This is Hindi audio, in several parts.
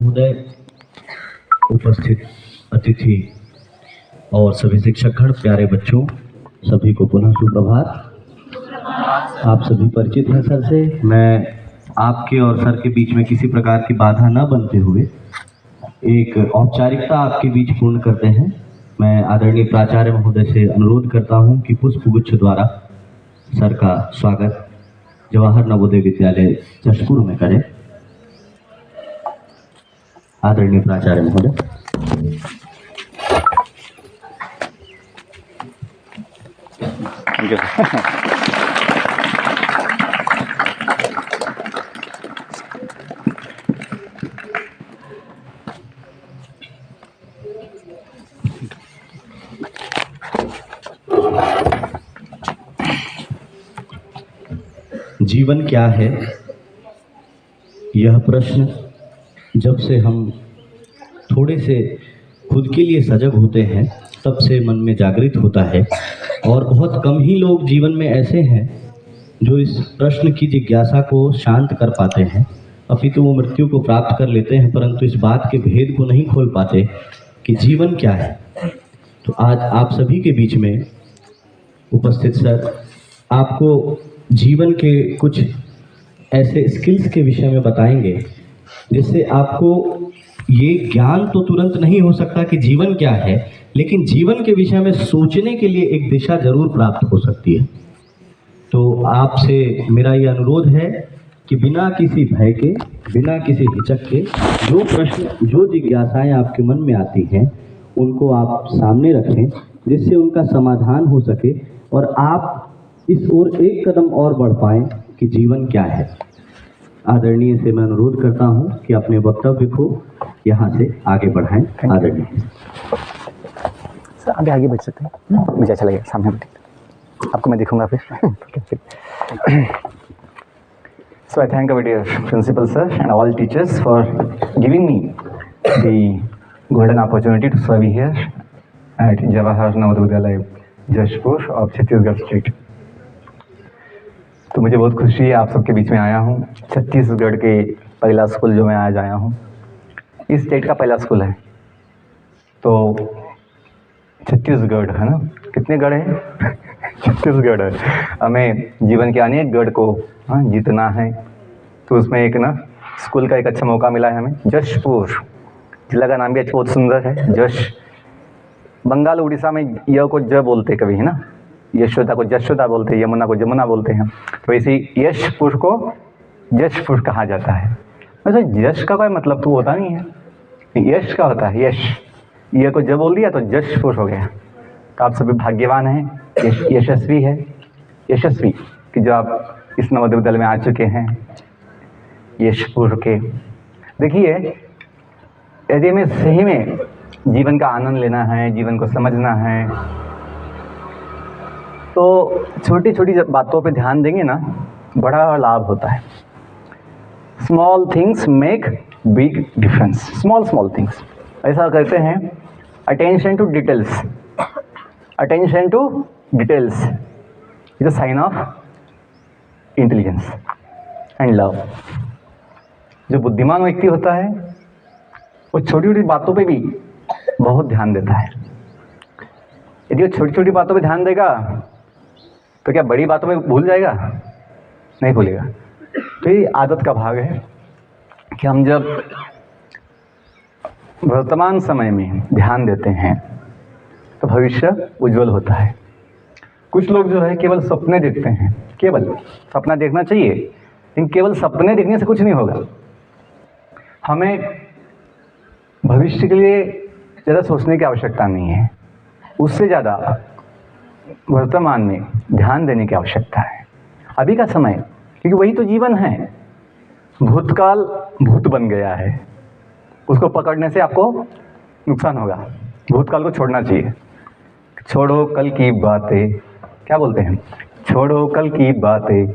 महोदय, उपस्थित अतिथि और सभी शिक्षकगण, प्यारे बच्चों, सभी को पुनः सुप्रभात। आप सभी परिचित हैं सर से। मैं आपके और सर के बीच में किसी प्रकार की बाधा न बनते हुए एक औपचारिकता आपके बीच पूर्ण करते हैं। मैं आदरणीय प्राचार्य महोदय से अनुरोध करता हूं कि पुष्पगुच्छ द्वारा सर का स्वागत जवाहर नवोदय विद्यालय जशपुर में करें। आदरणीय प्राचार्य महोदय। जीवन क्या है, यह प्रश्न जब से हम थोड़े से खुद के लिए सजग होते हैं तब से मन में जागृत होता है, और बहुत कम ही लोग जीवन में ऐसे हैं जो इस प्रश्न की जिज्ञासा को शांत कर पाते हैं। अपितु वो मृत्यु को प्राप्त कर लेते हैं, परंतु इस बात के भेद को नहीं खोल पाते कि जीवन क्या है। तो आज आप सभी के बीच में उपस्थित सर आपको जीवन के कुछ ऐसे स्किल्स के विषय में बताएंगे जिससे आपको ये ज्ञान तो तुरंत नहीं हो सकता कि जीवन क्या है, लेकिन जीवन के विषय में सोचने के लिए एक दिशा जरूर प्राप्त हो सकती है। तो आपसे मेरा ये अनुरोध है कि बिना किसी भय के, बिना किसी हिचक के, जो प्रश्न, जो जिज्ञासाएं आपके मन में आती हैं उनको आप सामने रखें, जिससे उनका समाधान हो सके और आप इस ओर एक कदम और बढ़ पाएं कि जीवन क्या है। आदरणीय से मैं अनुरोध करता हूं कि अपने वक्तव्य को यहाँ से आगे बढ़ाएं। आदरणीय सर, आगे बढ़ सकते हैं। मुझे अच्छा लगेगा, सामने आपको मैं दिखूंगा फिर। So I thank our dear principal sir and all teachers for giving me the golden opportunity to serve here at Jawahar Navodaya Vidyalaya Jashpur of Chhattisgarh state. तो मुझे बहुत खुशी है आप सबके बीच में आया हूँ। छत्तीसगढ़ के पहला स्कूल जो मैं आज आया हूँ, इस स्टेट का पहला स्कूल है। तो छत्तीसगढ़ है ना, कितने गढ़ हैं? छत्तीसगढ़ है। हमें जीवन के अनेक गढ़ को जीतना है, तो उसमें एक ना स्कूल का एक अच्छा मौका मिला है हमें। जशपुर जिला का नाम भी बहुत सुंदर है, जश। बंगाल उड़ीसा में य को ज बोलते कभी, है ना, यशोदा को जशोदा बोलते हैं, यमुना को जमुना बोलते हैं। तो इसी यशपुर को जशपुर कहा जाता है। वैसे यश का कोई मतलब तो होता नहीं है, यश का होता है यश। ये को जब बोल दिया तो जशपुर हो गया। तो आप सभी भाग्यवान हैं, यशस्वी है, यशस्वी कि जो आप इस नवोदय विद्यालय में आ चुके हैं यशपुर के। देखिए, यदि हमें सही में जीवन का आनंद लेना है, जीवन को समझना है, तो छोटी छोटी बातों पे ध्यान देंगे ना, बड़ा लाभ होता है। Small things make big difference. Small things, ऐसा कहते हैं, attention to details. Attention to details is a sign of intelligence and love. जो बुद्धिमान व्यक्ति होता है वो छोटी छोटी बातों पे भी बहुत ध्यान देता है। यदि वो छोटी छोटी बातों पे ध्यान देगा तो क्या बड़ी बातों में भूल जाएगा? नहीं भूलेगा। तो ये आदत का भाग है कि हम जब वर्तमान समय में ध्यान देते हैं तो भविष्य उज्जवल होता है। कुछ लोग जो है केवल सपने देखते हैं, केवल सपना देखना चाहिए, लेकिन केवल सपने देखने से कुछ नहीं होगा। हमें भविष्य के लिए ज़्यादा सोचने की आवश्यकता नहीं है, उससे ज़्यादा वर्तमान में ध्यान देने की आवश्यकता है। अभी का समय, क्योंकि वही तो जीवन है। भूतकाल भूत बन गया है, उसको पकड़ने से आपको नुकसान होगा। भूतकाल को छोड़ना चाहिए। छोड़ो कल की बातें, क्या बोलते हैं, छोड़ो कल की बातें,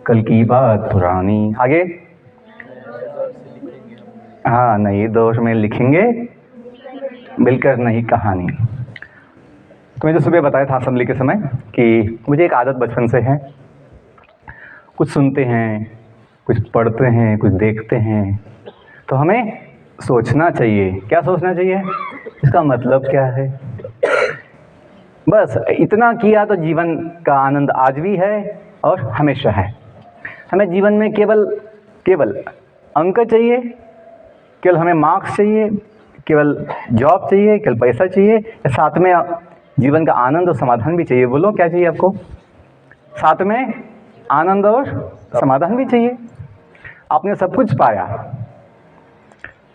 कल की बात पुरानी। आगे, हाँ, नई दौर में लिखेंगे मिलकर नई कहानी। तो मैं जो सुबह बताया था असेंबली के समय कि मुझे एक आदत बचपन से है, कुछ सुनते हैं, कुछ पढ़ते हैं, कुछ देखते हैं, तो हमें सोचना चाहिए। क्या सोचना चाहिए? इसका मतलब क्या है? बस इतना किया तो जीवन का आनंद आज भी है और हमेशा है। हमें जीवन में केवल अंक चाहिए, केवल हमें मार्क्स चाहिए, केवल जॉब चाहिए, केवल पैसा चाहिए, या साथ में जीवन का आनंद और समाधान भी चाहिए? बोलो क्या चाहिए आपको? साथ में आनंद और समाधान भी चाहिए। आपने सब कुछ पाया,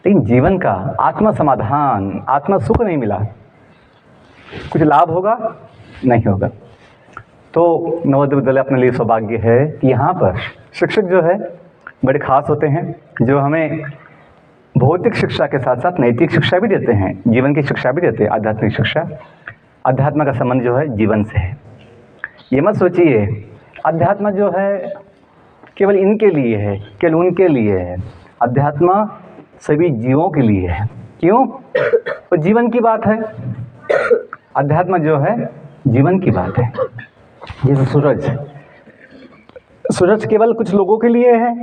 लेकिन जीवन का आत्मा समाधान, आत्मा सुख नहीं मिला। कुछ लाभ होगा? नहीं होगा। तो नवोदय विद्यालय अपने लिए सौभाग्य है कि यहाँ पर शिक्षक जो है बड़े खास होते हैं, जो हमें भौतिक शिक्षा के साथ साथ नैतिक शिक्षा भी देते हैं, जीवन की शिक्षा भी देते हैं, आध्यात्मिक शिक्षा। अध्यात्म का संबंध जो है जीवन से है। ये मत सोचिए अध्यात्म जो है केवल इनके लिए है, केवल उनके लिए है। अध्यात्म सभी जीवों के लिए है। क्यों? तो जीवन की बात है। अध्यात्म जो है जीवन की बात है। जैसे सूरज केवल कुछ लोगों के लिए है,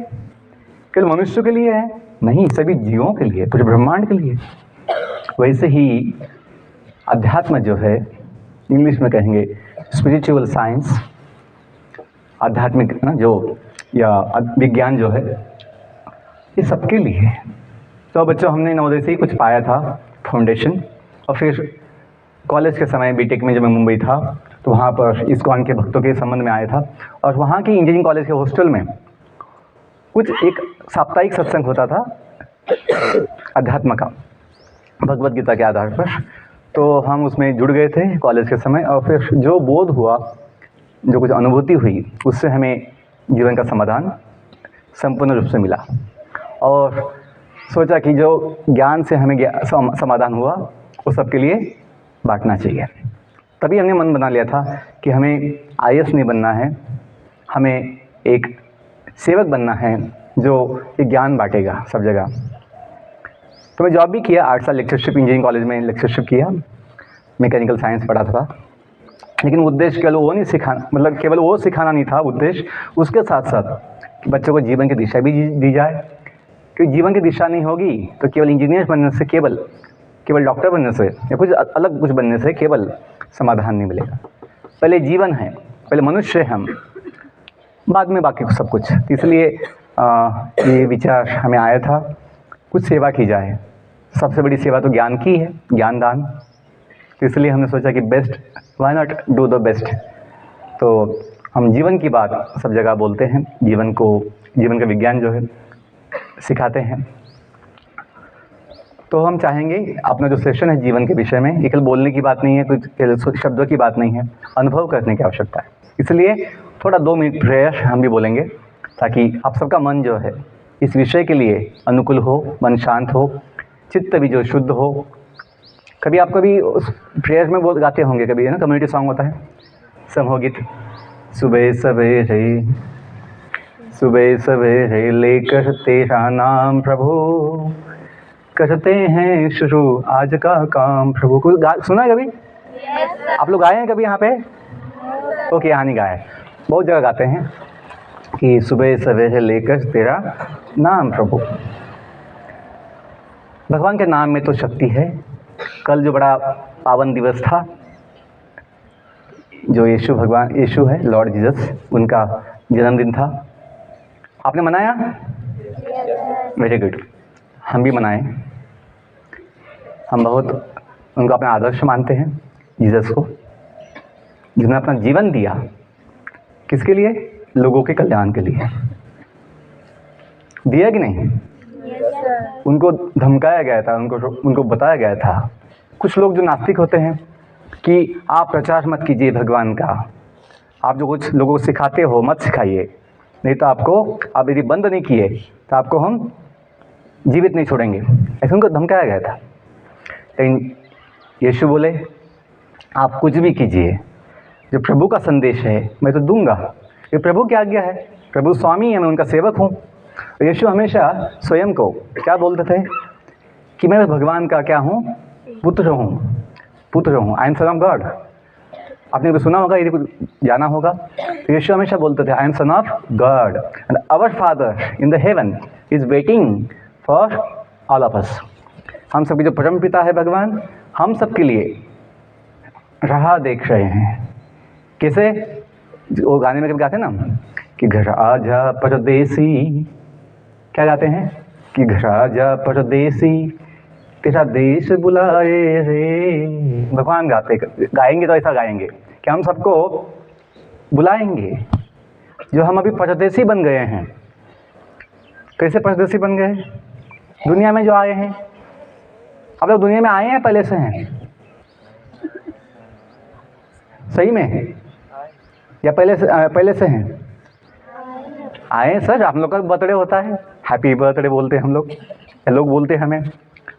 केवल मनुष्य के लिए है? नहीं, सभी जीवों के लिए, पूरे ब्रह्मांड के लिए। वैसे ही अध्यात्म जो है, इंग्लिश में कहेंगे स्पिरिचुअल साइंस, आध्यात्मिक ना जो या विज्ञान जो है, ये सबके लिए है। तो बच्चों, हमने नवोदय से ही कुछ पाया था फाउंडेशन, और फिर कॉलेज के समय बीटेक में जब मैं मुंबई था तो वहाँ पर इस्कॉन के भक्तों के संबंध में आया था। और वहाँ की इंजीनियरिंग कॉलेज के हॉस्टल में कुछ एक साप्ताहिक सत्संग होता था अध्यात्म का, भगवद गीता के आधार पर। तो हम उसमें जुड़ गए थे कॉलेज के समय, और फिर जो बोध हुआ, जो कुछ अनुभूति हुई, उससे हमें जीवन का समाधान संपूर्ण रूप से मिला। और सोचा कि जो ज्ञान से हमें समाधान हुआ वो सबके लिए बांटना चाहिए। तभी हमने मन बना लिया था कि हमें आईएएस नहीं बनना है, हमें एक सेवक बनना है जो ये ज्ञान बांटेगा सब जगह। तो मैं जॉब भी किया, 8 साल लेक्चरशिप, इंजीनियरिंग कॉलेज में लेक्चरशिप किया, मैकेनिकल साइंस पढ़ा था। लेकिन उद्देश्य केवल वो नहीं सिखाना, मतलब केवल वो सिखाना नहीं था उद्देश्य, उसके साथ साथ बच्चों को जीवन की दिशा भी दी जाए। क्योंकि जीवन की दिशा नहीं होगी तो केवल इंजीनियर बनने से, केवल डॉक्टर बनने से या कुछ अलग कुछ बनने से केवल समाधान नहीं मिलेगा। पहले जीवन है, पहले मनुष्य हम, बाद में बाकी सब कुछ। इसलिए ये विचार हमें आया था कुछ सेवा की जाए। सबसे बड़ी सेवा तो ज्ञान की है, ज्ञान दान। तो इसलिए हमने सोचा कि best, why not do the best. तो हम जीवन की बात सब जगह बोलते हैं, जीवन का विज्ञान जो है सिखाते हैं। तो हम चाहेंगे अपना जो सेशन है जीवन के विषय में, ये केवल बोलने की बात नहीं है, कुछ शब्दों की बात नहीं है, अनुभव करने की आवश्यकता है। इसलिए थोड़ा 2 मिनट प्रेयर हम भी बोलेंगे, ताकि आप सबका मन जो है इस विषय के लिए अनुकूल हो, मन शांत हो, चित्त भी जो शुद्ध हो। कभी आप कभी उस प्रेयर में गाते होंगे, कभी है ना, कम्युनिटी सॉन्ग होता है, समूह गीत, सुबह सवेरे लेकर तेरा नाम प्रभु, करते हैं शुरू आज का काम प्रभु। को सुना है कभी? आप लोग गाए हैं कभी यहाँ पे? ओके, यहाँ नहीं गाए, बहुत जगह गाते हैं कि सुबह सवेरे लेकर तेरा नाम प्रभु। भगवान के नाम में तो शक्ति है। कल जो बड़ा पावन दिवस था, जो यीशु है, लॉर्ड जीसस, उनका जन्मदिन था। आपने मनाया? वेरी गुड, हम भी मनाएं। हम बहुत उनको अपना आदर्श मानते हैं, जीसस को, जिन्होंने अपना जीवन दिया। किसके लिए? लोगों के कल्याण के लिए। दिया कि नहीं? उनको धमकाया गया था, उनको बताया गया था। कुछ लोग जो नास्तिक होते हैं कि आप प्रचार मत कीजिए भगवान का, आप जो कुछ लोगों को सिखाते हो मत सिखाइए, नहीं तो आप यदि बंद नहीं किए तो आपको हम जीवित नहीं छोड़ेंगे, ऐसे उनको धमकाया गया था। लेकिन यीशु बोले आप कुछ भी कीजिए, जो प्रभु का संदेश है मैं तो दूंगा। ये प्रभु की आज्ञा है, प्रभु स्वामी है, मैं उनका सेवक हूँ। यीशु हमेशा स्वयं को क्या बोलते थे कि मैं भगवान का क्या हूँ? पुत्र हूँ। आई एम सन ऑफ गॉड। आपने भी सुना होगा, यदि कुछ जाना होगा तो यीशु हमेशा बोलते थे I am son of God and our father in the heaven is waiting for all of us. हम सबके जो परम पिता है भगवान, हम सबके लिए राह देख रहे हैं। कैसे? वो गाने में कभी गाते हैं ना कि घर आजा परदेसी, क्या गाते हैं कि घर आजा परदेसी तेरा देश बुलाए रे। भगवान गाएंगे तो ऐसा गाएंगे कि हम सबको बुलाएंगे, जो हम अभी परदेसी बन गए हैं। कैसे परदेसी बन गए? दुनिया में जो आए हैं। अब लोग दुनिया में आए हैं पहले से हैं? सही में? या पहले से हैं? आए हैं सर। हम लोग का बर्थडे होता है, हैप्पी बर्थडे बोलते हैं हम लोग, लोग बोलते हैं हमें।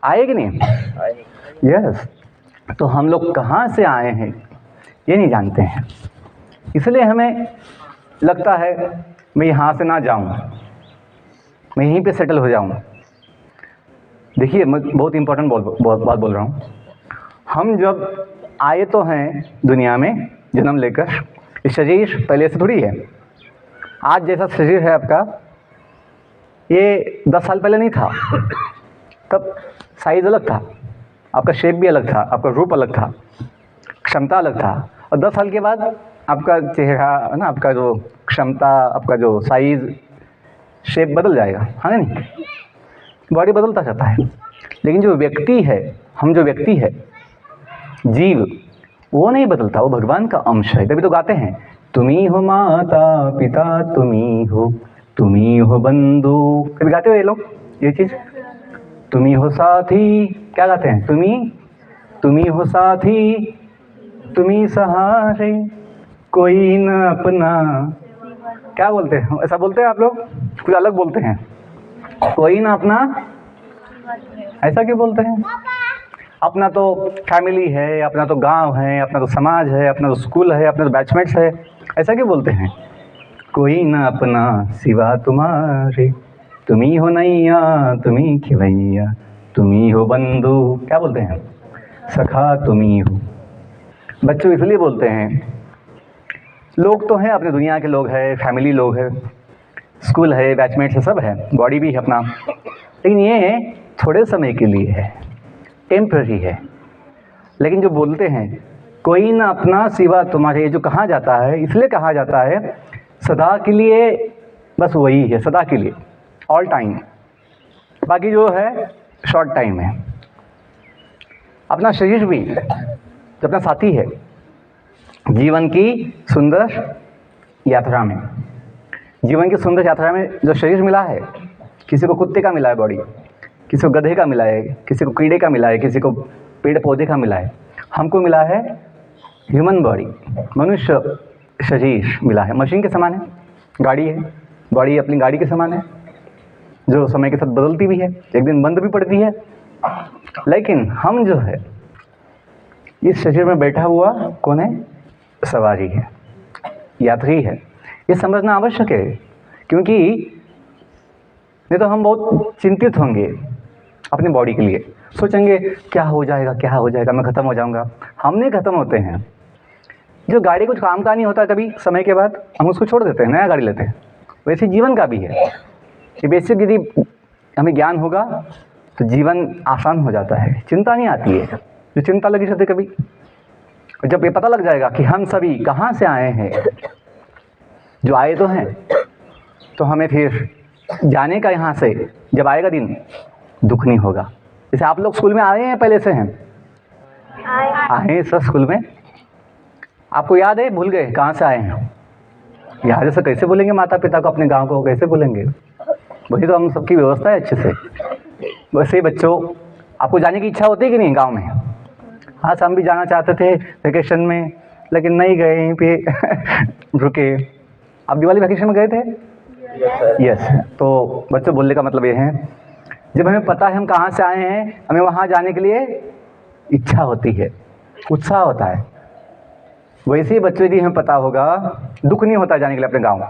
आए कि नहीं? यस। तो हम लोग कहाँ से आए हैं ये नहीं जानते हैं, इसलिए हमें लगता है मैं यहाँ से ना जाऊँ, मैं यहीं पे सेटल हो जाऊँ। देखिए, मैं बहुत इम्पोर्टेंट बात बोल रहा हूँ। हम जब आए तो हैं दुनिया में जन्म लेकर, ये शरीर पहले से थोड़ी है। आज जैसा शरीर है आपका, ये 10 साल पहले नहीं था। तब साइज़ अलग था, आपका शेप भी अलग था, आपका रूप अलग था, क्षमता अलग था। और 10 साल के बाद आपका चेहरा ना, आपका जो क्षमता, आपका जो साइज़, शेप बदल जाएगा, हाँ नहीं? बॉडी बदलता जाता है। लेकिन जो व्यक्ति है, हम जो व्यक्ति है, जीव, वो नहीं बदलता, वो भगवान का अंश है। तभी तो गाते हैं, तुम्ही हो माता पिता, तुम्ही हो बंधु। कभी गाते हो ये लोग ये चीज़? तुम्ही हो साथी, क्या गाते हैं? तुम्ही हो साथी, तुम्ही सहारे, कोई न अपना। क्या बोलते हैं? ऐसा बोलते हैं आप लोग? कुछ अलग बोलते हैं, कोई ना अपना। ऐसा क्यों बोलते हैं? अपना तो फैमिली है, अपना तो गांव है, अपना तो समाज है, अपना तो स्कूल है, अपना तो बैचमेट्स है। ऐसा क्यों बोलते हैं? कोई ना अपना सिवा तुम्हारे, तुम्ही हो नैया, तुम्ही खिवैया, तुम्ही हो बंधु। क्या बोलते हैं? सखा तुम्ही हो। बच्चों इसलिए बोलते हैं, लोग तो हैं, अपने दुनिया के लोग हैं, फैमिली लोग हैं, स्कूल है, बैचमेट्स है, सब है, बॉडी भी है अपना। लेकिन ये थोड़े समय के लिए है, टेम्पररी है। लेकिन जो बोलते हैं कोई ना अपना सिवा तुम्हारे, जो कहा जाता है, इसलिए कहा जाता है सदा के लिए, बस वही है, सदा के लिए, ऑल टाइम। बाकी जो है शॉर्ट टाइम है। अपना शरीर भी जो अपना साथी है जीवन की सुंदर यात्रा में, जीवन की सुंदर यात्रा में जो शरीर मिला है, किसी को कुत्ते का मिला है बॉडी, किसी को गधे का मिला है, किसी को कीड़े का मिला है, किसी को पेड़ पौधे का मिला है, हमको मिला है ह्यूमन बॉडी, मनुष्य शरीर मिला है। मशीन के समान है, गाड़ी है, बॉडी अपनी गाड़ी के समान है, जो समय के साथ बदलती भी है, एक दिन बंद भी पड़ती है। लेकिन हम जो है इस शरीर में बैठा हुआ कौन है? सवारी है, यात्री है। ये समझना आवश्यक है, क्योंकि नहीं तो हम बहुत चिंतित होंगे अपनी बॉडी के लिए, सोचेंगे क्या हो जाएगा, क्या हो जाएगा, मैं ख़त्म हो जाऊंगा। हम नहीं ख़त्म होते हैं। जो गाड़ी कुछ काम का नहीं होता, कभी समय के बाद हम उसको छोड़ देते हैं, नया गाड़ी लेते हैं। वैसे जीवन का भी है। ये बेसिक यदि हमें ज्ञान होगा तो जीवन आसान हो जाता है, चिंता नहीं आती है। जो चिंता लगी रहती कभी, जब ये पता लग जाएगा कि हम सभी कहाँ से आए हैं, जो आए तो हैं, तो हमें फिर जाने का यहाँ से जब आएगा दिन, दुख नहीं होगा। जैसे आप लोग स्कूल में आए हैं, पहले से हैं? आए हैं सर स्कूल में। आपको याद है? भूल गए कहाँ से आए हैं? याद है सर? कैसे भूलेंगे माता पिता को, अपने गांव को कैसे भूलेंगे? वही तो हम सबकी व्यवस्था है अच्छे से। वैसे ही बच्चों, आपको जाने की इच्छा होती है कि नहीं गांव में? हाँ, हम भी जाना चाहते थे वेकेशन में, लेकिन नहीं गए, यहीं पे रुके। आप दिवाली वेकेशन में गए थे? यस। तो बच्चों, बोलने का मतलब ये है, जब हमें पता है हम कहाँ से आए हैं, हमें वहाँ जाने के लिए इच्छा होती है, उत्साह होता है। वैसे ही बच्चों, यदि हमें पता होगा, दुख नहीं होता जाने के लिए अपने गाँव।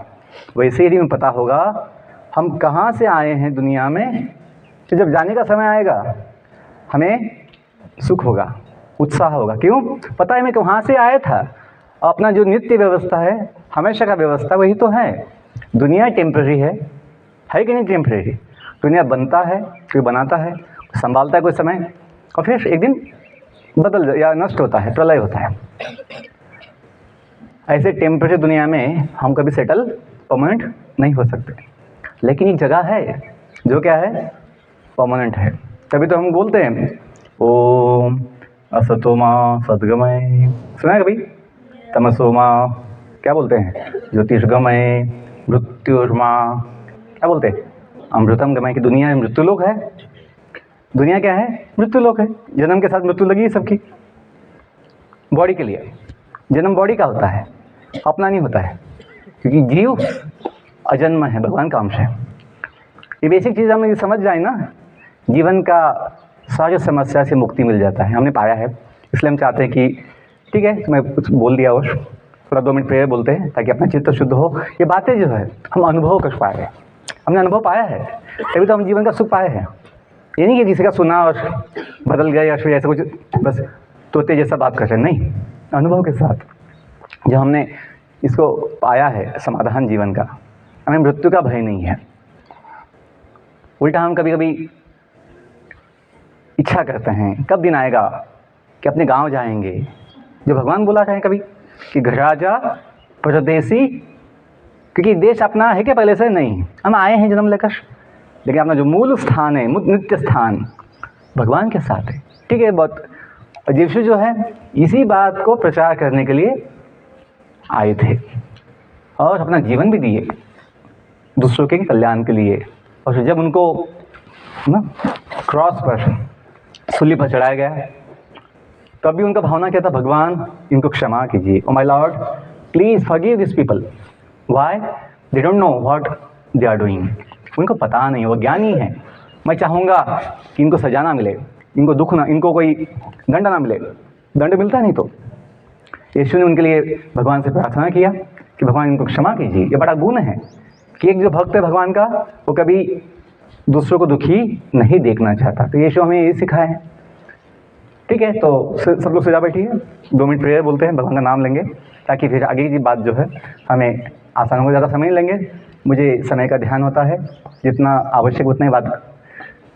वैसे यदि हमें पता होगा हम कहाँ से आए हैं दुनिया में, तो जब जाने का समय आएगा हमें सुख होगा, उत्साह होगा। क्यों? पता है मैं कहाँ से आया था। अपना जो नित्य व्यवस्था है, हमेशा का व्यवस्था, वही तो है। दुनिया टेम्पररी है कि नहीं टेम्पररी? दुनिया बनता है, कोई बनाता है, संभालता है कुछ समय और फिर एक दिन बदल या नष्ट होता है, प्रलय होता है। ऐसे टेम्परेरी दुनिया में हम कभी सेटल परमानेंट नहीं हो सकते, लेकिन एक जगह है जो क्या है, परमानेंट है। तभी तो हम बोलते हैं ओम असतो मा सद्गमय, सुना है कभी? तमसो मा क्या बोलते हैं, ज्योतिषगमय मृत्युर्मा क्या बोलते हैं, अमृतम गमय। की दुनिया मृत्यु लोक है, दुनिया क्या है, मृत्यु लोक है। जन्म के साथ मृत्यु लगी है सबकी, बॉडी के लिए। जन्म बॉडी का होता है, अपना नहीं होता है, क्योंकि जीव अजन्म है, भगवान का अंश है। ये बेसिक चीज़ हम समझ जाए ना, जीवन का सारी समस्या से मुक्ति मिल जाता है, हमने पाया है। इसलिए हम चाहते हैं कि ठीक है, मैं कुछ बोल दिया और थोड़ा 2 मिनट प्रेयर बोलते हैं ताकि अपना चित्त शुद्ध हो। ये बातें जो है हम अनुभव कर पाए हैं, हमने अनुभव पाया है, तभी तो हम जीवन का सुख पाए हैं। ये नहीं कि किसी का सुना और बदल गए या फिर ऐसा कुछ बस तोते जैसा बात कर रहे हैं, नहीं, अनुभव के साथ जब हमने इसको पाया है समाधान जीवन का, हमें मृत्यु का भय नहीं है। उल्टा हम कभी कभी इच्छा करते हैं कब दिन आएगा कि अपने गांव जाएंगे, जो भगवान बोला है कभी कि घर राजा परदेसी, क्योंकि देश अपना है क्या पहले से, नहीं, हम आए हैं जन्म लेकर, लेकिन अपना जो मूल स्थान है, नित्य स्थान भगवान के साथ है। ठीक है, बहुत यीशु जो है इसी बात को प्रचार करने के लिए आए थे और अपना जीवन भी दिए दूसरों के कल्याण के लिए। और जब उनको ना क्रॉस पर, सूली पर चढ़ाया गया, तब भी उनका भावना क्या था, भगवान इनको क्षमा कीजिए, oh my lord please forgive this people, why they don't know what they are doing. उनको पता नहीं, वो ज्ञानी है। मैं चाहूँगा कि इनको सजा ना मिले, इनको दुख ना, इनको कोई दंड ना मिले, दंड मिलता नहीं तो यीशु ने उनके लिए भगवान से प्रार्थना किया कि भगवान इनको क्षमा कीजिए। ये बड़ा गुण है कि एक जो भक्त है भगवान का, वो कभी दूसरों को दुखी नहीं देखना चाहता। तो यीशु हमें ये सिखाया है। ठीक है, तो सब लोग सजा बैठिए, 2 मिनट प्रेयर बोलते हैं, भगवान का नाम लेंगे ताकि फिर आगे की बात जो है हमें आसान हो। ज़्यादा समय नहीं लेंगे, मुझे समय का ध्यान होता है, जितना आवश्यक उतना ही बात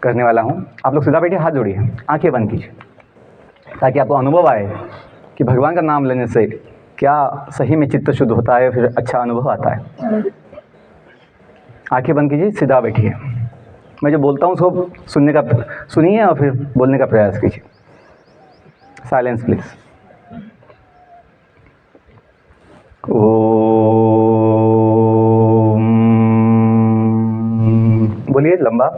करने वाला हूँ। आप लोग सीधा बैठिए, हाथ जोड़िए, आंखें बंद कीजिए, ताकि आपको अनुभव आए कि भगवान का नाम लेने से क्या सही में चित्त शुद्ध होता है, फिर अच्छा अनुभव आता है। आंखें बंद कीजिए, सीधा बैठिए। मैं जो बोलता हूँ उसको सुनिए और फिर बोलने का प्रयास कीजिए। Silence please. ओम, बोलिए लंबा।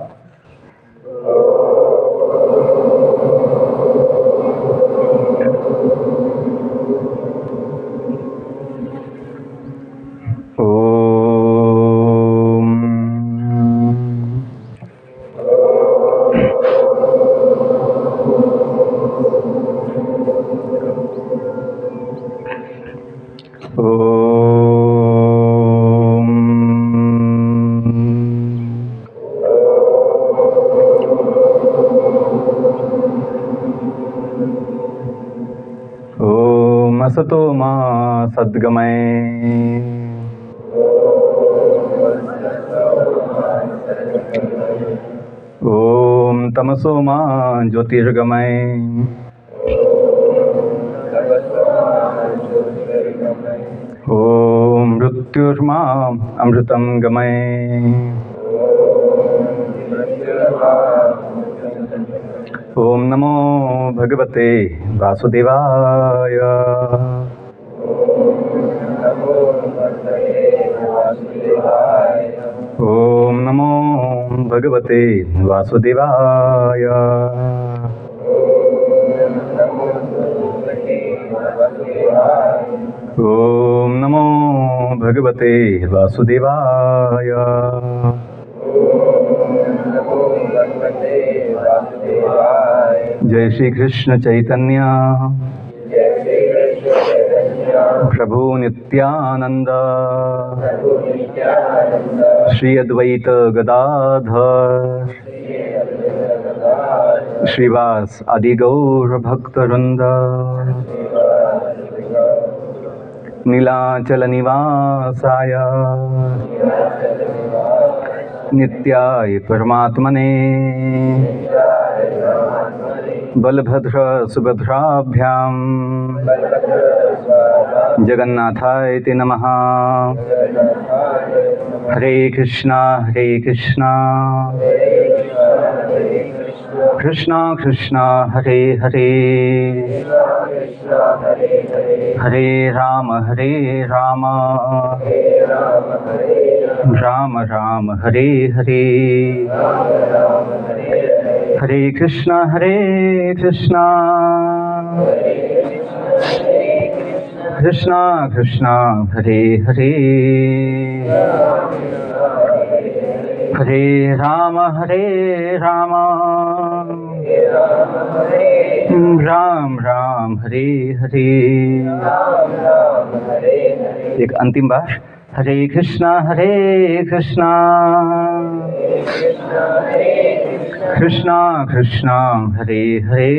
असतो मा सद्गमय, ओम तमसो मा ज्योतिर्गमय, ओम मृत्युर्मा अमृतं गमय, ओम नमो भगवते वासुदेवाय, ओम नमो भगवते वासुदेवाय, ओम नमो भगवते वासुदेवाय। जय श्री कृष्ण चैतन्य प्रभु नित्यानंद, श्री अद्वैत गदाधर श्रीवास आदि गौर भक्तवृंद, नीलाचल निवासाय नित्याय परमात्मने बलभद्र सुभद्राभ्यां जगन्नाथाय ते नमः। हरे कृष्णा कृष्णा कृष्णा हरे हरे, हरे राम राम राम हरे हरे। हरे कृष्णा कृष्णा कृष्णा हरे हरे, हरे राम राम राम हरे हरे। एक अंतिम बार, हरे कृष्णा कृष्णा कृष्णा हरे हरे,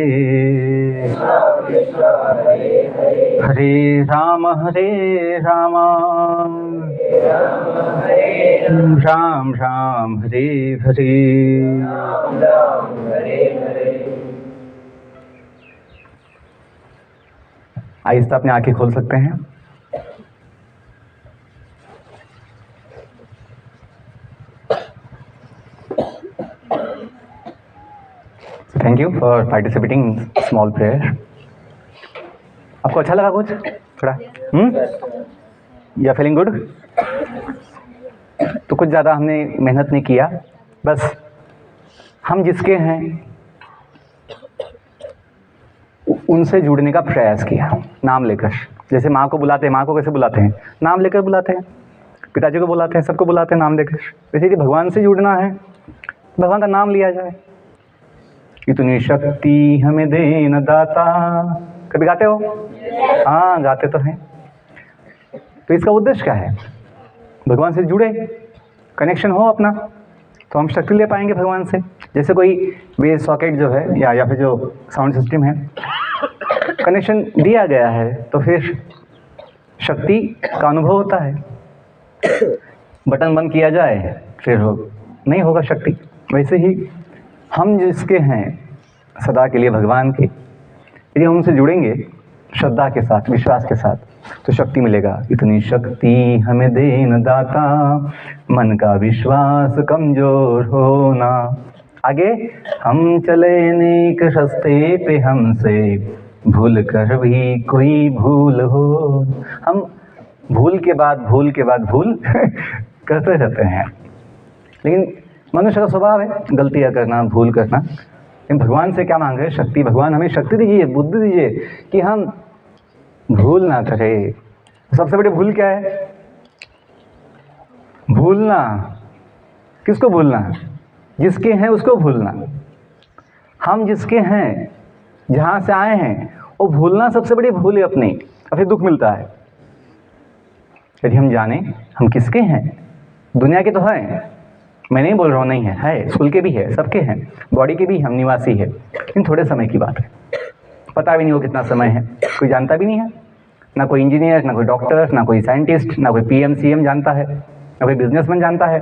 हरे राम राम राम हरे हरे। आहिस्ता अपनी आंखें खोल सकते हैं। Thank you for participating small prayer. आपको अच्छा लगा कुछ थोड़ा? या फीलिंग गुड? तो कुछ ज़्यादा हमने मेहनत नहीं किया, बस हम जिसके हैं उनसे जुड़ने का प्रयास किया, नाम लेकर। जैसे माँ को बुलाते हैं, माँ को कैसे बुलाते हैं? नाम लेकर बुलाते हैं। पिताजी को बुलाते हैं, सबको बुलाते हैं नाम लेकर। वैसे यदि भगवान से जुड़ना है, भगवान का नाम लिया जाए। इतनी शक्ति हमें देना दाता, कभी गाते हो? हाँ, गाते तो हैं। तो इसका उद्देश्य क्या है? भगवान से जुड़े, कनेक्शन हो अपना, तो हम शक्ति ले पाएंगे भगवान से। जैसे कोई बेस सॉकेट जो है या फिर जो साउंड सिस्टम है, कनेक्शन दिया गया है तो फिर शक्ति का अनुभव होता है। बटन बंद किया जाए फिर नहीं होगा शक्ति। वैसे ही हम जिसके हैं सदा के लिए भगवान के, यदि हम उनसे जुड़ेंगे श्रद्धा के साथ, विश्वास के साथ, तो शक्ति मिलेगा। इतनी शक्ति हमें देन दाता, मन का विश्वास कमजोर होना। आगे, हम चले नेक रास्ते पे, हमसे भूल कर भी कोई भूल हो। हम भूल के बाद भूल करते रहते हैं, लेकिन मनुष्य का स्वभाव है गलतियाँ करना, भूल करना। लेकिन भगवान से क्या मांग रहे? शक्ति। भगवान हमें शक्ति दीजिए, बुद्धि दीजिए कि हम भूल ना करें। सबसे बड़ी भूल क्या है? भूलना। किसको भूलना? जिसके हैं उसको भूलना। हम जिसके हैं, जहाँ से आए हैं, वो भूलना सबसे बड़ी भूल है अपनी, और फिर दुख मिलता है। यदि हम जाने हम किसके हैं, दुनिया के तो हैं, मैं नहीं बोल रहा हूँ नहीं है, स्कूल के भी है, सबके हैं, बॉडी के भी हम निवासी है, लेकिन थोड़े समय की बात है। पता भी नहीं हो कितना समय है, कोई जानता भी नहीं है। ना कोई इंजीनियर, ना कोई डॉक्टर, ना कोई साइंटिस्ट, ना कोई PM CM जानता है, ना कोई बिजनेसमैन जानता है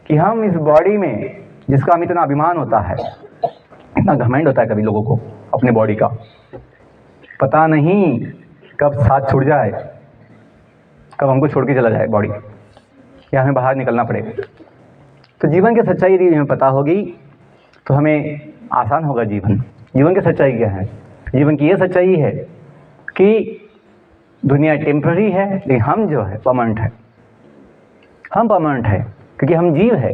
कि हम इस बॉडी में, जिसका हम इतना अभिमान होता है, इतना घमंड होता है कभी लोगों को अपने बॉडी का, पता नहीं कब साथ छूट जाए, कब हमको छोड़ के चला जाए बॉडी, या हमें बाहर निकलना पड़े। तो जीवन की सच्चाई यदि हमें पता होगी तो हमें आसान होगा जीवन। जीवन की सच्चाई क्या है? जीवन की ये सच्चाई है कि दुनिया टेम्पररी है, लेकिन हम जो है परमानेंट है। हम परमानेंट है क्योंकि हम जीव है।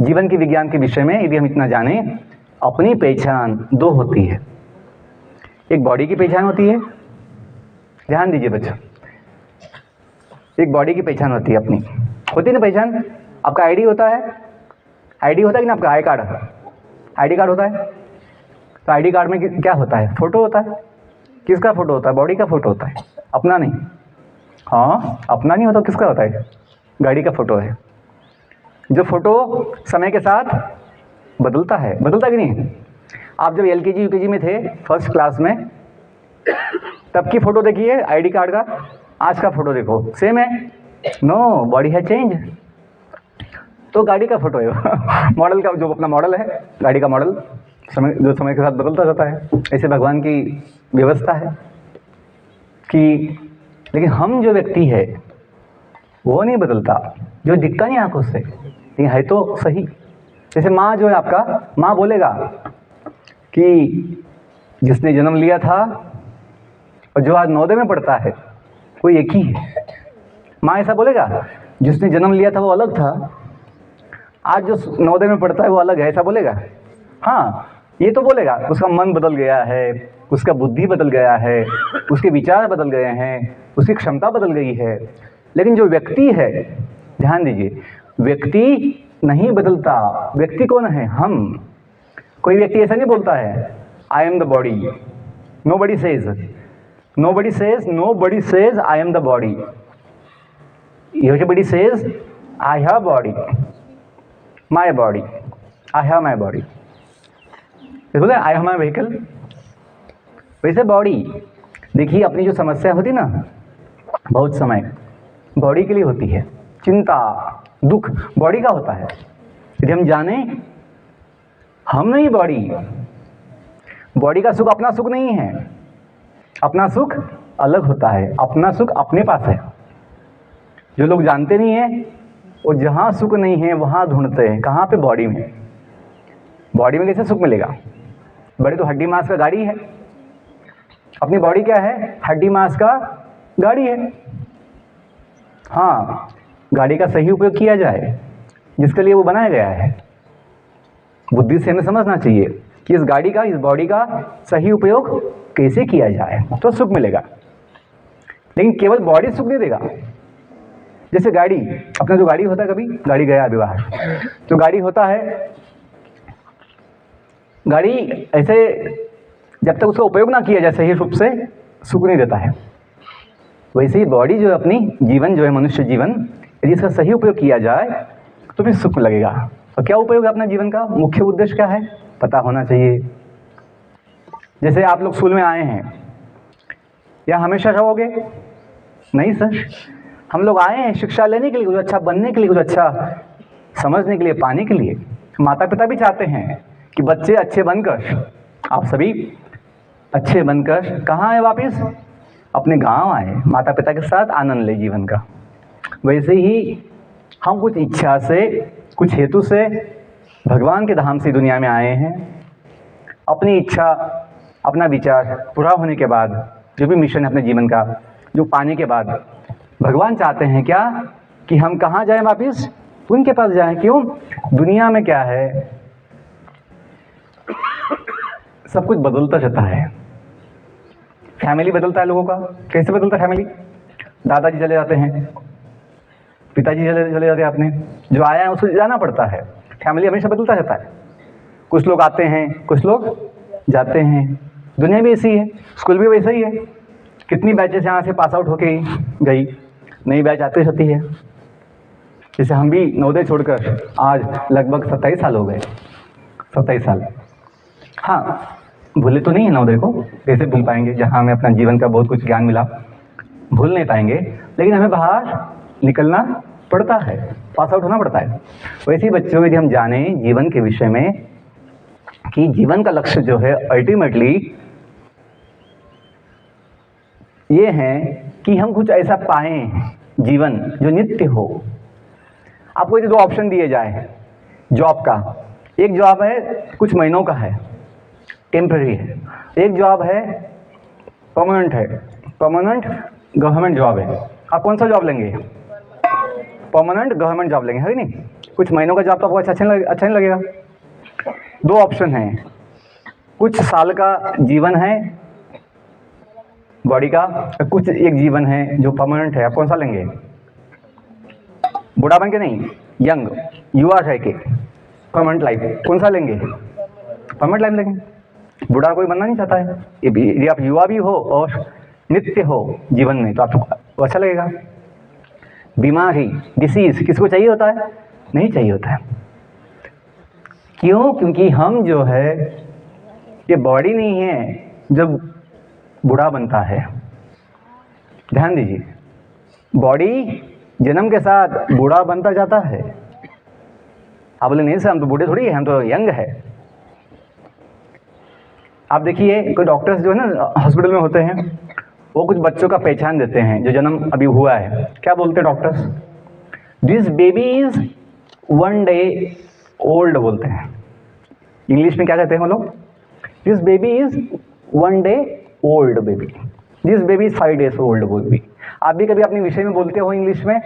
जीवन के विज्ञान के विषय में यदि हम इतना जाने, अपनी पहचान दो होती है। एक बॉडी की पहचान होती है, ध्यान दीजिए बच्चों, एक बॉडी की पहचान होती है अपनी, होती है ना पहचान। आपका आईडी होता है, आईडी होता है कि ना आपका आई कार्ड, आईडी कार्ड होता है। तो आईडी कार्ड में क्या होता है? फोटो होता है। किसका फोटो होता है? बॉडी का फोटो होता है, अपना नहीं। हाँ, अपना नहीं होता, किसका होता है? गाड़ी का फोटो है, जो फोटो समय के साथ बदलता है। बदलता कि नहीं? आप जब LKG UKG में थे, फर्स्ट क्लास में, तब की फोटो देखिए आईडी कार्ड का, आज का फोटो देखो, सेम है? नो, बॉडी है चेंज। तो गाड़ी का फोटो है मॉडल का, जो अपना मॉडल है, गाड़ी का मॉडल, समय के साथ बदलता जाता है, ऐसे भगवान की व्यवस्था है कि, लेकिन हम जो व्यक्ति है वो नहीं बदलता, जो दिखता नहीं आंखों से लेकिन है तो सही। जैसे माँ जो है आपका, माँ बोलेगा कि जिसने जन्म लिया था और जो आज नवोदय में पढ़ता है वो एक ही है। माँ ऐसा बोलेगा, जिसने जन्म लिया था वो अलग था, आज जो नवोदय में पढ़ता है वो अलग है, ऐसा बोलेगा? हाँ, ये तो बोलेगा। उसका मन बदल गया है, उसका बुद्धि बदल गया है, उसके विचार बदल गए हैं, उसकी क्षमता बदल गई है। लेकिन जो व्यक्ति है, ध्यान दीजिए, व्यक्ति नहीं बदलता। व्यक्ति कौन है? हम। कोई व्यक्ति ऐसा नहीं बोलता है I am the body. Nobody says I am the body. Everybody says I have body, my body, I have my body. बोले आई हैव माई व्हीकल। वैसे बॉडी, देखिए अपनी जो समस्या होती ना, बहुत समय बॉडी के लिए होती है। चिंता, दुख बॉडी का होता है। यदि हम जाने हम नहीं बॉडी, बॉडी का सुख अपना सुख नहीं है, अपना सुख अलग होता है, अपना सुख अपने पास है। जो लोग जानते नहीं है वो जहाँ सुख नहीं है वहाँ ढूंढते हैं। कहाँ पे? बॉडी में। बॉडी में कैसे सुख मिलेगा? बड़े तो हड्डी मांस का गाड़ी है, अपनी बॉडी क्या है? हड्डी मांस का गाड़ी है। हाँ, गाड़ी का सही उपयोग किया जाए जिसके लिए वो बनाया गया है। बुद्धि से हमें समझना चाहिए कि इस गाड़ी का, इस बॉडी का सही उपयोग कैसे किया जाए तो सुख मिलेगा। लेकिन केवल बॉडी सुख नहीं देगा। जैसे गाड़ी, अपना जो गाड़ी होता है, कभी गाड़ी गया अभी बाहर, तो गाड़ी होता है, गाड़ी ऐसे जब तक उसका उपयोग ना किया जाए सही रूप से सुख नहीं देता है। वैसे ही बॉडी जो है, अपनी जीवन जो है, मनुष्य जीवन, यदि इसका सही उपयोग किया जाए तो फिर सुख लगेगा। और क्या उपयोग है अपने जीवन का? मुख्य उद्देश्य क्या है पता होना चाहिए। जैसे आप लोग स्कूल में आए हैं, या हमेशा रहोगे? नहीं सर, हम लोग आए हैं शिक्षा लेने के लिए, कुछ अच्छा बनने के लिए, कुछ अच्छा समझने के लिए, पाने के लिए। माता पिता भी चाहते हैं कि बच्चे अच्छे बनकर, आप सभी अच्छे बनकर कहाँ आए वापस? अपने गांव आए, माता पिता के साथ आनंद ले जीवन का। वैसे ही हम कुछ इच्छा से, कुछ हेतु से भगवान के धाम से दुनिया में आए हैं। अपनी इच्छा, अपना विचार पूरा होने के बाद, जो भी मिशन है अपने जीवन का, जो पाने के बाद भगवान चाहते हैं क्या? कि हम कहाँ जाएं वापस? उनके पास जाएं। क्यों? दुनिया में क्या है, सब कुछ बदलता रहता है। फैमिली बदलता है लोगों का। कैसे बदलता है फैमिली? दादाजी चले जाते हैं, पिताजी चले जाते हैं, अपने जो आया है उसको जाना पड़ता है। फैमिली हमेशा बदलता रहता है। कुछ लोग आते हैं, कुछ लोग जाते हैं। दुनिया भी ऐसी है, स्कूल भी वैसा ही है। कितनी बैचेस यहाँ से पास आउट होके गई, नई बैच आती रहती है। जैसे हम भी नवोदय छोड़कर आज लगभग 27 साल हो गए। 27 साल। हाँ, भूले तो नहीं है नवोदय को, कैसे भूल पाएंगे जहाँ हमें अपना जीवन का बहुत कुछ ज्ञान मिला। भूल नहीं पाएंगे, लेकिन हमें बाहर निकलना पड़ता है, पास आउट होना पड़ता है। वैसे ही बच्चों यदि हम जाने जीवन के विषय में कि जीवन का लक्ष्य जो है अल्टीमेटली ये है कि हम कुछ ऐसा पाएं जीवन जो नित्य हो। आपको यदि 2 ऑप्शन दिए जाए जॉब का, एक जॉब है कुछ महीनों का है, टेम्पररी है, एक जॉब है परमानेंट है, परमानेंट गवर्नमेंट जॉब है। आप कौन सा जॉब लेंगे? परमानेंट गवर्नमेंट जॉब लेंगे, है नहीं? कुछ महीनों का जॉब तो आपको अच्छा नहीं लगेगा। 2 ऑप्शन हैं, कुछ साल का जीवन है बॉडी का, कुछ एक जीवन है जो परमानेंट है। आप कौन सा लेंगे? बूढ़ा बन के नहीं, यंग युवा रह के परमानेंट लाइफ, कौन सा लेंगे? परमानेंट लाइफ लेंगे। बूढ़ा कोई बनना नहीं चाहता है। यदि आप युवा भी हो और नित्य हो जीवन में तो आपको अच्छा लगेगा। बीमारी, डिसीज किसको चाहिए होता है? नहीं चाहिए होता है। क्यों? क्योंकि हम जो है, ये बॉडी नहीं है जब बूढ़ा बनता है। ध्यान दीजिए, बॉडी जन्म के साथ बूढ़ा बनता जाता है। आप बोले नहीं सर हम तो बूढ़े थोड़ी है, हम तो यंग है। आप देखिए कोई डॉक्टर्स जो है ना हॉस्पिटल में होते हैं, वो कुछ बच्चों का पहचान देते हैं जो जन्म अभी हुआ है। क्या बोलते हैं doctors? This baby is 1 day old बोलते हैं। इंग्लिश में क्या कहते हैं वो लोग? This baby is 1 day old baby, this baby is 5 days old baby. आप भी कभी अपने विषय में बोलते हो इंग्लिश में,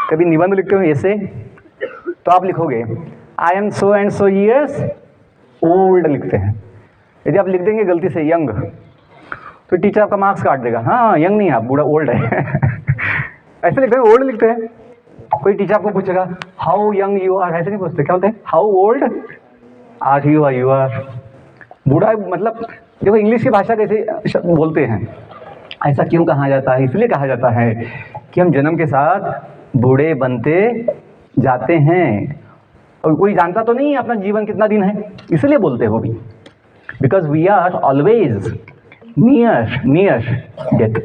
कभी निबंध लिखते हो ऐसे, तो आप लिखोगे I am so and so years old लिखते हैं। यदि आप लिख देंगे गलती से यंग, तो टीचर आपका मार्क्स काट देगा। हाँ, यंग नहीं, आप बूढ़ा ओल्ड है। ऐसे लिखते हैं, ओल्ड लिखते हैं। कोई टीचर आपको पूछेगा हाउ यंग यू आर, ऐसे नहीं पूछते, क्या बोलते हैं? How old are you are. बूढ़ा मतलब देखो इंग्लिश की भाषा कैसे बोलते हैं, ऐसा क्यों कहा जाता है? इसलिए कहा जाता है कि हम जन्म के साथ बूढ़े बनते जाते हैं, और कोई जानता तो नहीं है अपना जीवन कितना दिन है, इसलिए बोलते हो भी, because we are always near death.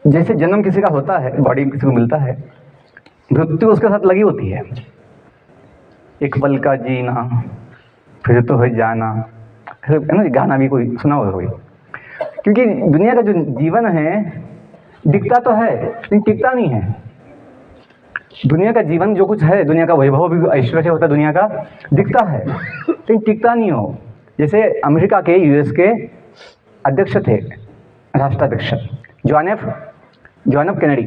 जैसे जन्म किसी का होता है, बॉडी किसी को मिलता है, मृत्यु उसके साथ लगी होती है। एक पल का जीना फिर तो है जाना, है ना? गाना भी कोई सुना होगा कोई। क्योंकि दुनिया का जो जीवन है दिखता तो है लेकिन टिकता नहीं है। दुनिया का जीवन जो कुछ है, दुनिया का वैभव भी ऐश्वर्य होता है, दुनिया का दिखता है लेकिन टिकता नहीं हो। जैसे अमेरिका के यूएस के अध्यक्ष थे, राष्ट्राध्यक्ष जॉन एफ कैनेडी,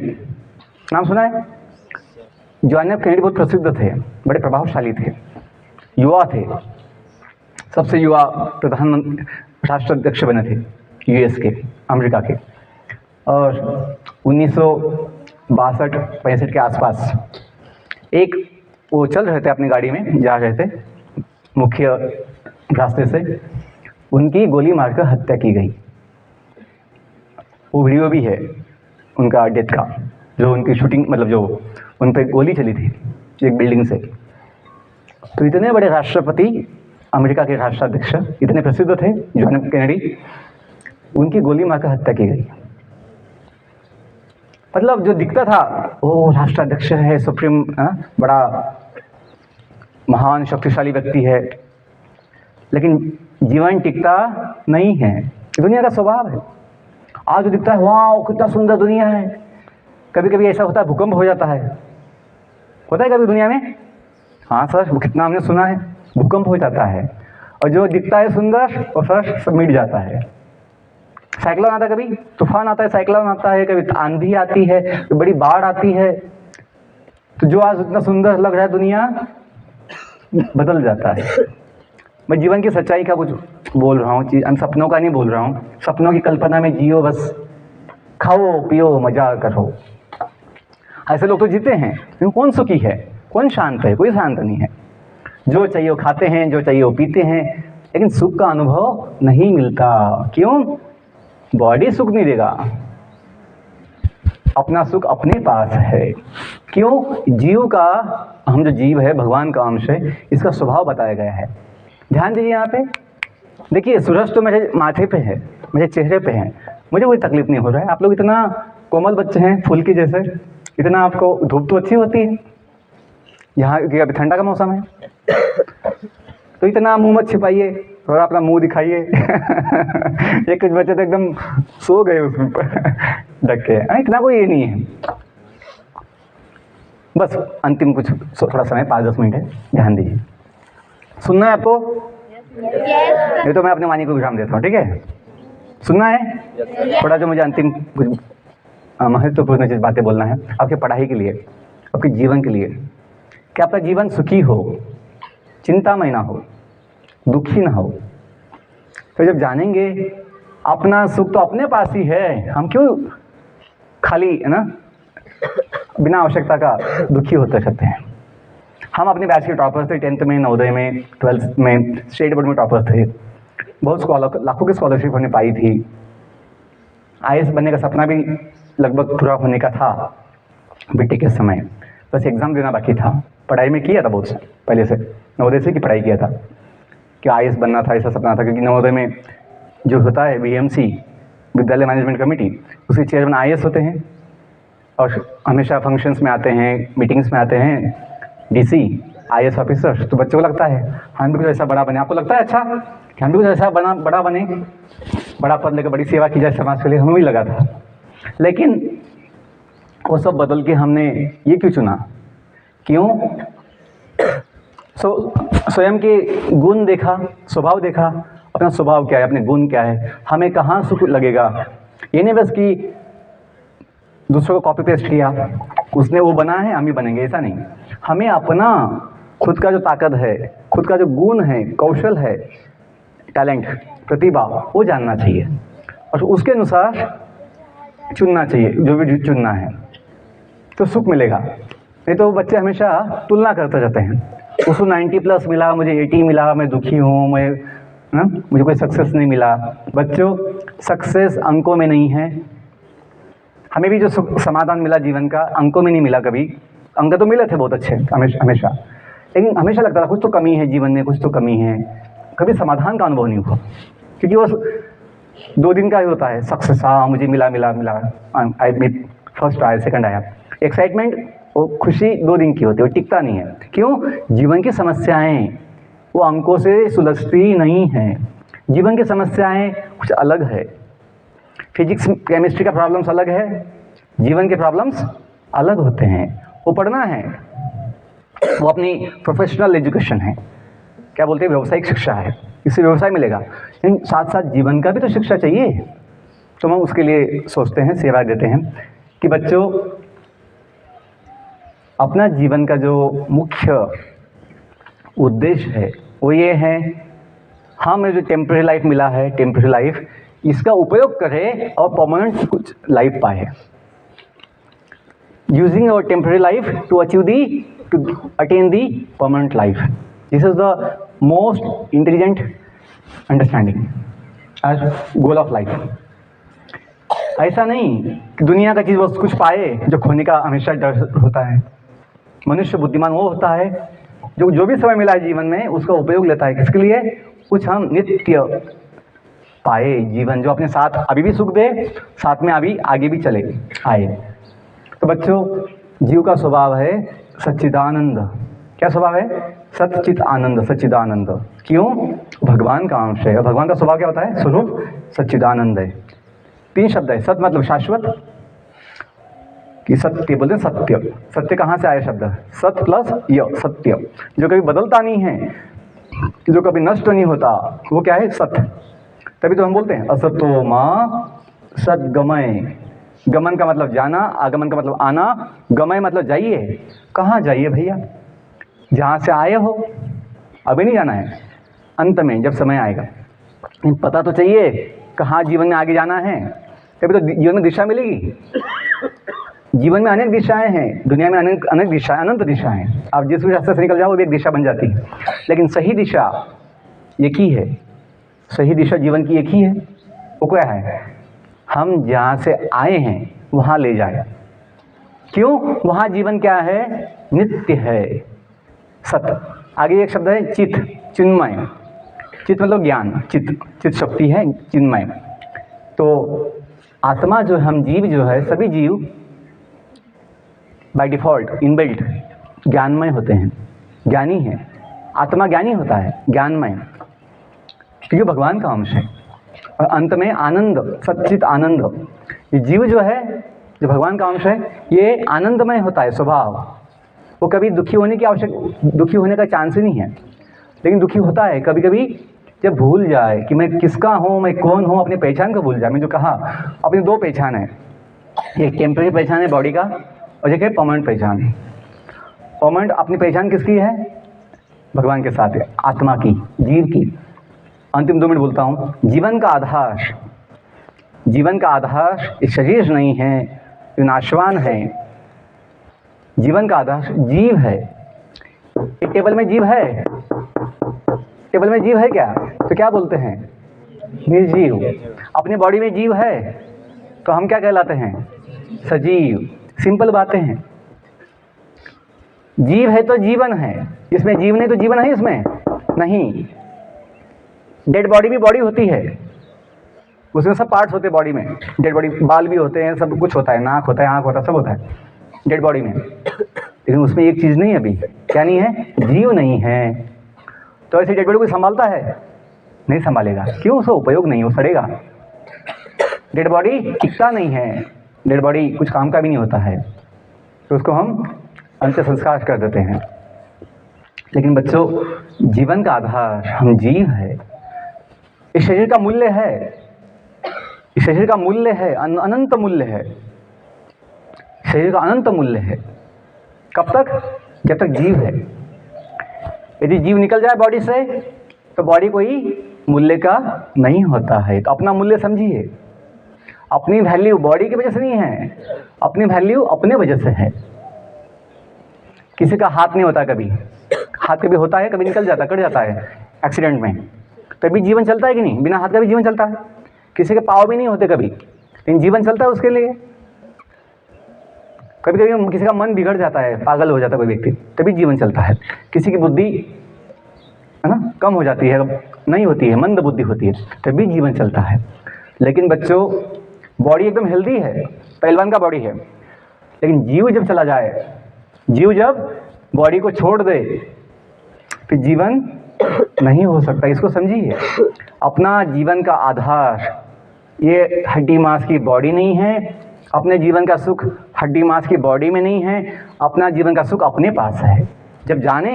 नाम सुना है? जॉन एफ कैनेडी बहुत प्रसिद्ध थे, बड़े प्रभावशाली थे, युवा थे, सबसे युवा प्रधानमंत्री राष्ट्राध्यक्ष बने थे यूएस के, अमेरिका के। और 1962-65 के आसपास एक वो चल रहे थे अपनी गाड़ी में, जा रहे थे मुख्य रास्ते से, उनकी गोली मारकर हत्या की गई। वो वीडियो भी है उनका डेथ का, जो उनकी शूटिंग मतलब जो उन पर गोली चली थी एक बिल्डिंग से। तो इतने बड़े राष्ट्रपति, अमेरिका के राष्ट्राध्यक्ष इतने प्रसिद्ध थे जॉन एफ कैनेडी, उनकी गोली मारकर हत्या की गई। मतलब जो दिखता था वो राष्ट्राध्यक्ष है, सुप्रीम, बड़ा महान शक्तिशाली व्यक्ति है, लेकिन जीवन टिकता नहीं है। दुनिया का स्वभाव है। आज जो दिखता है वाह कितना सुंदर दुनिया है, कभी कभी ऐसा होता है भूकंप हो जाता है, होता है कभी दुनिया में? हाँ सर, कितना हमने सुना है, भूकंप हो जाता है। और जो दिखता है सुंदर वो सर सब मिट जाता है। साइक्लोन आता है, कभी तूफान आता है, साइक्लोन आता है, कभी आंधी आती है, कभी बड़ी बाढ़ आती है। तो जो आज इतना सुंदर लग रहा है दुनिया, बदल जाता है। मैं जीवन की सच्चाई का कुछ बोल रहा हूँ, हम सपनों का नहीं बोल रहा हूँ। सपनों की कल्पना में जियो, बस खाओ पियो मजा करो। ऐसे लोग तो जीते हैं, लेकिन कौन सुखी है, कौन शांत है? कोई शांत नहीं है। जो चाहिए वो खाते हैं, जो चाहिए वो पीते हैं, लेकिन सुख का अनुभव नहीं मिलता। क्यों? बॉडी सुख नहीं देगा, अपना सुख अपने पास है। क्यों? जीव का, हम जो जीव है भगवान का अंश है, इसका स्वभाव बताया गया है। ध्यान दीजिए यहाँ पे, देखिए सूरज तो मेरे माथे पे है, मेरे चेहरे पे है, मुझे कोई तकलीफ नहीं हो रहा है। आप लोग इतना कोमल बच्चे हैं, फूल की जैसे, इतना आपको धूप तो अच्छी होती है यहाँ, कि अभी ठंडा का मौसम है, तो इतना मुंह मत छिपाइए और अपना मुंह दिखाइए। ये कुछ बच्चे तो एकदम सो गए उसमें ढक के, इतना कोई ये नहीं है। बस अंतिम कुछ थोड़ा समय 5-10 मिनट है, ध्यान दीजिए। सुनना है आपको? ये तो मैं अपने वाणी को विराम देता हूँ, ठीक है? सुनना है? थोड़ा जो मुझे अंतिम कुछ महत्वपूर्ण चीज़ बातें बोलना है आपके पढ़ाई के लिए, आपके जीवन के लिए, कि आपका जीवन सुखी हो, चिंतामय ना हो, दुखी ना हो। तो जब जानेंगे अपना सुख तो अपने पास ही है, हम क्यों खाली, है ना, बिना आवश्यकता का दुखी होते रहते हैं। हम अपने बैच के टॉपर्स थे, 10th में, नवोदय में, 12th में, स्टेट बोर्ड में टॉपर्स थे। बहुत लाखों की स्कॉलरशिप हमने पाई थी। IAS बनने का सपना भी लगभग पूरा होने का था बीटेक के समय, बस एग्ज़ाम देना बाकी था। पढ़ाई में किया था बहुत पहले से, नवोदय से की पढ़ाई किया था कि IAS बनना था, ऐसा सपना था। क्योंकि नवोदय में जो होता है BMC, विद्यालय मैनेजमेंट कमेटी, उसके चेयरमैन IAS होते हैं और हमेशा फंक्शंस में आते हैं, मीटिंग्स में आते हैं DC, IAS ऑफिसर, तो बच्चों को लगता है हम भी कुछ ऐसा बड़ा बने। आपको लगता है अच्छा कि हम भी कुछ ऐसा बड़ा बने, बड़ा पद लेकर बड़ी सेवा की जाए समाज के लिए? हमें भी लगा था, लेकिन वो सब बदल के हमने ये क्यों चुना? क्यों? स्वयं के गुण देखा, स्वभाव देखा, अपना स्वभाव क्या है, अपने गुण क्या है, हमें कहाँ सुख लगेगा। ये नहीं बस कि दूसरों को कॉपी पेस्ट किया, उसने वो बना है हम भी बनेंगे, ऐसा नहीं। हमें अपना खुद का जो ताकत है, खुद का जो गुण है, कौशल है, टैलेंट, प्रतिभा, वो जानना चाहिए और उसके अनुसार चुनना चाहिए जो भी चुनना है, तो सुख मिलेगा। नहीं तो बच्चे हमेशा तुलना करते रहते हैं, उसको 90+ मिला, मुझे 80 मिला, मैं दुखी हूँ, मुझे कोई सक्सेस नहीं मिला। बच्चों, सक्सेस अंकों में नहीं है। हमें भी जो समाधान मिला जीवन का, अंकों में नहीं मिला कभी। अंक तो मिले थे बहुत अच्छे हमेशा, लेकिन हमेशा लगता था कुछ तो कमी है जीवन में, कुछ तो कमी है। कभी समाधान का अनुभव नहीं हुआ, क्योंकि वो 2 दिन का ही होता है सक्सेस। हाँ, मुझे मिला, आई फर्स्ट आया, सेकंड आया, एक्साइटमेंट, वो खुशी 2 दिन की होती है, वो टिकता नहीं है। क्यों? जीवन की समस्याएं वो अंकों से सुलझती नहीं हैं। जीवन की समस्याएं कुछ अलग है। फिजिक्स केमिस्ट्री का प्रॉब्लम्स अलग है, जीवन के प्रॉब्लम्स अलग होते हैं। वो पढ़ना है, वो अपनी प्रोफेशनल एजुकेशन है, क्या बोलते हैं, व्यावसायिक शिक्षा है, इससे व्यवसाय मिलेगा। लेकिन साथ साथ जीवन का भी तो शिक्षा चाहिए। तो हम उसके लिए सोचते हैं, सेवा देते हैं कि बच्चों, अपना जीवन का जो मुख्य उद्देश्य है वो ये है, हमें जो टेम्परेरी लाइफ मिला है, टेम्परेरी लाइफ, इसका उपयोग करें और परमानेंट कुछ लाइफ पाए। Using our temporary life to attain the permanent life, this is the most intelligent understanding as goal of life. ऐसा नहीं कि दुनिया का चीज़ बस कुछ पाए, जो खोने का हमेशा डर होता है। मनुष्य बुद्धिमान वो होता है जो भी समय मिला है जीवन में, उसका उपयोग लेता है। किसके लिए? कुछ हम नित्य पाए जीवन, जो अपने साथ अभी भी सुख दे, साथ में अभी आगे भी चले आए। तो बच्चों, जीव का स्वभाव है सच्चिदानंद। क्या स्वभाव है? सच्चित आनंद, सच्चिदानंद। क्यों? भगवान का अंश है। और भगवान का स्वभाव क्या होता है? स्वरूप सच्चिदानंद है। 3 शब्द है। सत मतलब शाश्वत, कि सत्य बोलते हैं, सत्य। सत्य कहाँ से आया शब्द? सत प्लस य, सत्य, जो कभी बदलता नहीं है, जो कभी नष्ट नहीं होता, वो क्या है? सत्य। तभी तो हम बोलते हैं असतो माँ सद्गमय। गमन का मतलब जाना, आगमन का मतलब आना, गमय मतलब जाइए। कहाँ जाइए भैया? जहाँ से आए हो, अभी नहीं जाना है, अंत में जब समय आएगा। पता तो चाहिए कहाँ जीवन में आगे जाना है, तभी तो जीवन में दिशा मिलेगी। जीवन में अनेक दिशाएं हैं, दुनिया में अनेक दिशाएं, अनंत दिशाएं। आप जिस भी रास्ते से निकल जाओ वो भी एक दिशा बन जाती है, लेकिन सही दिशा एक ही है। सही दिशा जीवन की एक ही है। वो क्या है? हम जहाँ से आए हैं वहाँ ले जाए। क्यों? वहाँ जीवन क्या है? नित्य है, सत। आगे एक शब्द है चित, चिन्मय। चित मतलब ज्ञान, चित शक्ति है, चिन्मय। तो आत्मा जो हम जीव जो है, सभी जीव बाय डिफ़ॉल्ट इनबिल्ट ज्ञानमय होते हैं, ज्ञानी है। आत्मा ज्ञानी होता है, ज्ञानमय, क्योंकि भगवान का अंश है। और अंत में आनंद, सच्चित आनंद। ये जीव जो है, जो भगवान का अंश है, ये आनंदमय होता है स्वभाव। वो कभी दुखी होने का चांस ही नहीं है, लेकिन दुखी होता है कभी कभी जब भूल जाए कि मैं किसका हूँ, मैं कौन हूँ, अपनी पहचान को भूल जाए। मैं जो कहा, अपनी 2 पहचान है, एक टेम्परेरी पहचान है बॉडी का, और एक है परमानेंट पहचान है। परमानेंट अपनी पहचान किसकी है? भगवान के साथ है, आत्मा की, जीव की। अंतिम 2 मिनट बोलता हूँ। जीवन का आधार इस शरीर नहीं है, ये नाशवान है। जीवन का आधार जीव है। टेबल में जीव है, टेबल में जीव है क्या? तो क्या बोलते हैं? निर्जीव। अपनी बॉडी में जीव है तो हम क्या कहलाते हैं? सजीव। सिंपल बातें हैं। जीव है तो जीवन है, इसमें जीव नहीं तो जीवन है इसमें नहीं। डेड बॉडी भी बॉडी होती है, उसमें सब पार्ट्स होते हैं बॉडी में। डेड बॉडी, बाल भी होते हैं, सब कुछ होता है, नाक होता है, आँख होता है, सब होता है डेड बॉडी में। लेकिन उसमें एक चीज़ नहीं है अभी, क्या नहीं है? जीव नहीं है। तो ऐसे डेड बॉडी कोई संभालता है? नहीं संभालेगा। क्यों? उसका उपयोग नहीं, वो सड़ेगा। डेड बॉडी टिकता नहीं है, डेड बॉडी कुछ काम का भी नहीं होता है, तो उसको हम अंत्य संस्कार कर देते हैं। लेकिन बच्चों, जीवन का आधार हम जीव है। इस शरीर का मूल्य है, इस शरीर का मूल्य है, अनंत मूल्य है। शरीर का अनंत मूल्य है। कब तक? जब तक जीव है। यदि जीव निकल जाए बॉडी से तो बॉडी कोई मूल्य का नहीं होता है। तो अपना मूल्य समझिए। अपनी वैल्यू बॉडी की वजह से नहीं है, अपनी वैल्यू अपने वजह से है। किसी का हाथ नहीं होता कभी, हाथ कभी होता है, कभी निकल जाता, कट जाता है एक्सीडेंट में, तभी जीवन चलता है कि नहीं? बिना हाथ का भी जीवन चलता है। किसी के पाँव भी नहीं होते कभी, लेकिन जीवन चलता है उसके लिए। कभी कभी किसी का मन बिगड़ जाता है, पागल हो जाता है कोई व्यक्ति, तभी जीवन चलता है। किसी की बुद्धि है ना कम हो जाती है, नहीं होती है, मंद बुद्धि होती है, तभी जीवन चलता है। लेकिन बच्चों, बॉडी एकदम हेल्दी है, पहलवान का बॉडी है, लेकिन जीव जब चला जाए, जीव जब बॉडी को छोड़ दे, तो जीवन नहीं हो सकता। इसको समझिए। अपना जीवन का आधार ये हड्डी मांस की बॉडी नहीं है। अपने जीवन का सुख हड्डी मांस की बॉडी में नहीं है। अपना जीवन का सुख अपने पास है। जब जाने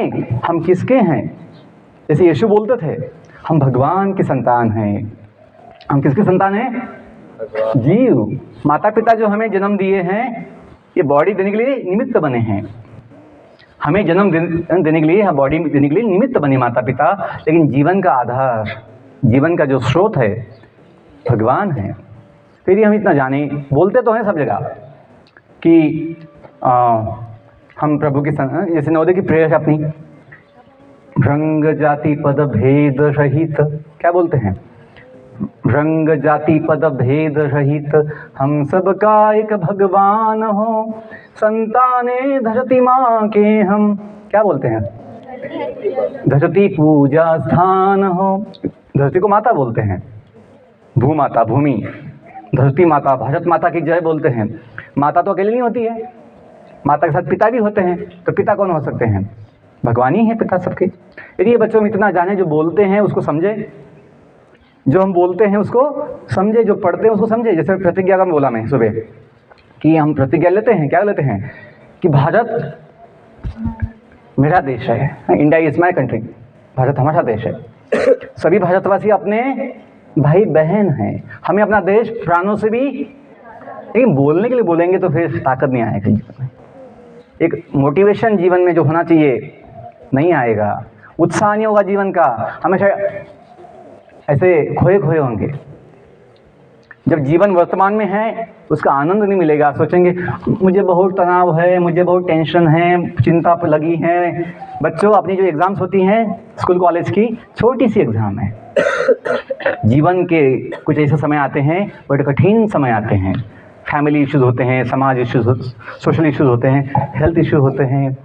हम किसके हैं, जैसे यीशु बोलते थे, हम भगवान की संतान हैं। हम किसके संतान हैं? जीव। माता पिता जो हमें जन्म दिए हैं, ये बॉडी देने के लिए निमित्त बने हैं। हमें जन्म देने के लिए, बॉडी देने के लिए निमित्त बने माता पिता, लेकिन जीवन का आधार, जीवन का जो स्रोत है, भगवान है। फिर हम इतना जाने, बोलते तो हैं सब जगह कि हम प्रभु की जैसे नवोदय की प्रेयर है अपनी, रंग जाति पद भेद रहित, क्या बोलते हैं? रंग जाति पद भेद रहित, हम सबका एक भगवान हो, संताने धरती माँ के हम, क्या बोलते हैं? धरती पूजा स्थान हो। धरती को माता बोलते हैं, भूमाता, भूमि, धरती माता, भारत माता की जय बोलते हैं। माता तो अकेली नहीं होती है, माता के साथ पिता भी होते हैं। तो पिता कौन हो सकते हैं? भगवान ही है पिता सबके। यदि ये बच्चों में इतना जाने, जो बोलते हैं उसको समझे, जो हम बोलते हैं उसको समझे, जो पढ़ते हैं उसको समझे। जैसे प्रतिज्ञा का बोला मैं सुबह कि हम प्रतिज्ञा लेते हैं, क्या लेते हैं? कि भारत मेरा देश है, India is my country, Bharat हमारा देश है। सभी भारतवासी अपने भाई बहन हैं। हमें अपना देश प्राणों से भी, लेकिन बोलने के लिए बोलेंगे तो फिर ताकत नहीं आएगी जीवन में। एक मोटिवेशन जीवन में जो होना चाहिए नहीं आएगा, उत्साह नहीं होगा जीवन का, हमेशा ऐसे खोए खोए होंगे। जब जीवन वर्तमान में है उसका आनंद नहीं मिलेगा। सोचेंगे मुझे बहुत तनाव है, मुझे बहुत टेंशन है, चिंता पर लगी है। बच्चों, अपनी जो एग्ज़ाम्स होती हैं स्कूल कॉलेज की, छोटी सी एग्ज़ाम है। जीवन के कुछ ऐसे समय आते हैं, बड़े कठिन समय आते हैं। फैमिली इश्यूज़ होते हैं, समाज इश्यूज़, सोशल इश्यूज़ होते हैं, हेल्थ इश्यू होते हैं,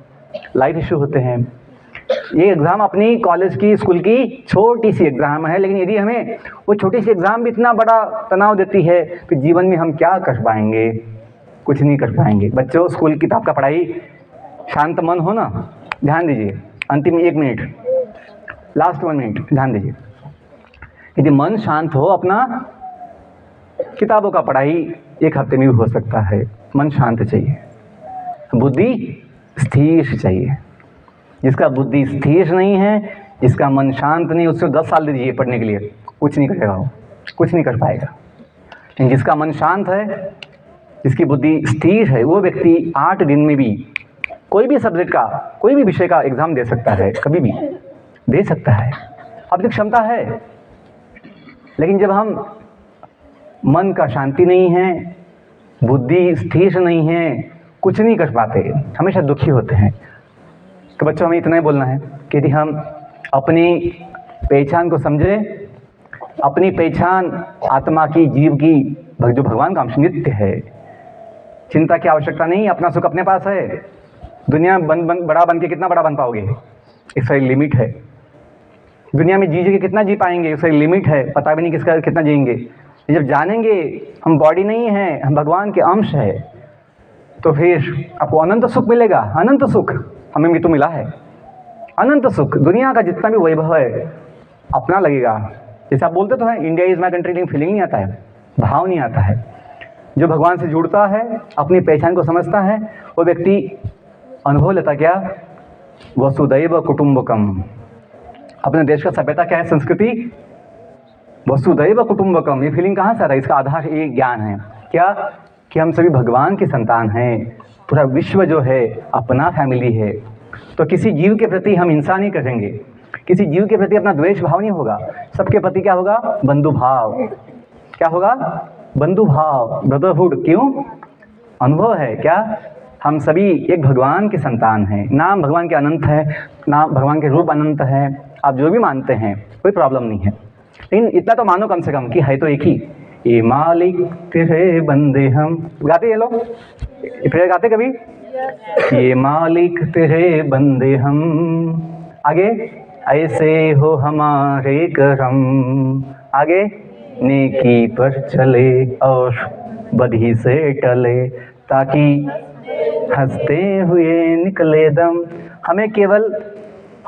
लाइफ इश्यू होते हैं। ये एग्ज़ाम अपनी कॉलेज की, स्कूल की छोटी सी एग्ज़ाम है, लेकिन यदि हमें वो छोटी सी एग्ज़ाम भी इतना बड़ा तनाव देती है तो जीवन में हम क्या कर पाएंगे? कुछ नहीं कर पाएंगे। बच्चों, स्कूल किताब का पढ़ाई, शांत मन हो ना, ध्यान दीजिए। अंतिम 1 मिनट, लास्ट 1 मिनट ध्यान दीजिए। यदि मन शांत हो, अपना किताबों का पढ़ाई 1 हफ्ते में भी हो सकता है। मन शांत चाहिए, बुद्धि स्थिर चाहिए। जिसका बुद्धि स्थिर नहीं है, जिसका मन शांत नहीं, उसको 10 साल दे दीजिए पढ़ने के लिए, कुछ नहीं करेगा, वो कुछ नहीं कर पाएगा। लेकिन जिसका मन शांत है, जिसकी बुद्धि स्थिर है, वो व्यक्ति 8 दिन में भी कोई भी सब्जेक्ट का, कोई भी विषय का एग्ज़ाम दे सकता है, कभी भी दे सकता है। अब तक क्षमता है। लेकिन जब हम मन का शांति नहीं है, बुद्धि स्थिर नहीं है, कुछ नहीं कर पाते, हमेशा दुखी होते हैं। तो बच्चों, हमें इतना ही बोलना है कि यदि हम अपनी पहचान को समझें, अपनी पहचान आत्मा की, जीव की, जो भगवान का अंश नित्य है, चिंता की आवश्यकता नहीं, अपना सुख अपने पास है। दुनिया बड़ा बन के कितना बड़ा बन पाओगे? इसका एक लिमिट है। दुनिया में जी के कितना जी पाएंगे? इसका एक लिमिट है, पता भी नहीं किसका कितना जिएंगे। जब जानेंगे हम बॉडी नहीं है, हम भगवान के अंश है, तो फिर आपको अनंत सुख मिलेगा। अनंत सुख हमें भी तो मिला है, अनंत सुख। दुनिया का जितना भी वैभव है अपना लगेगा। जैसे आप बोलते तो हैं इंडिया इज़ माई कंट्री, लेकिन फीलिंग नहीं आता है, भाव नहीं आता है। जो भगवान से जुड़ता है, अपनी पहचान को समझता है, वो व्यक्ति अनुभव लेता क्या, वसुदैव कुटुंबकम। अपने देश का सभ्यता क्या है, संस्कृति, वसुदैव कुटुंबकम। ये फीलिंग कहाँ से आता है? इसका आधार ये ज्ञान है क्या, कि हम सभी भगवान की संतान हैं, पूरा विश्व जो है अपना फैमिली है। तो किसी जीव के प्रति हम हिंसा नहीं करेंगे, किसी जीव के प्रति अपना द्वेष भाव नहीं होगा। सबके प्रति क्या होगा, बंधु भाव। क्या होगा, बंधु भाव, ब्रदरहुड। क्यों? अनुभव है क्या, हम सभी एक भगवान के संतान हैं। नाम भगवान के अनंत है, नाम भगवान के रूप अनंत है। आप जो भी मानते हैं कोई प्रॉब्लम नहीं है, लेकिन इतना तो मानो कम से कम कि है तो एक ही। ये मालिक तेरे बंदे हम, गाते ये लोग, ये प्रेयर गाते कभी? ये मालिक तेरे बंदे हम, आगे ऐसे हो हमारे करम, आगे नेकी पर चले और बदी से टले, ताकि हंसते हुए निकले दम। हमें केवल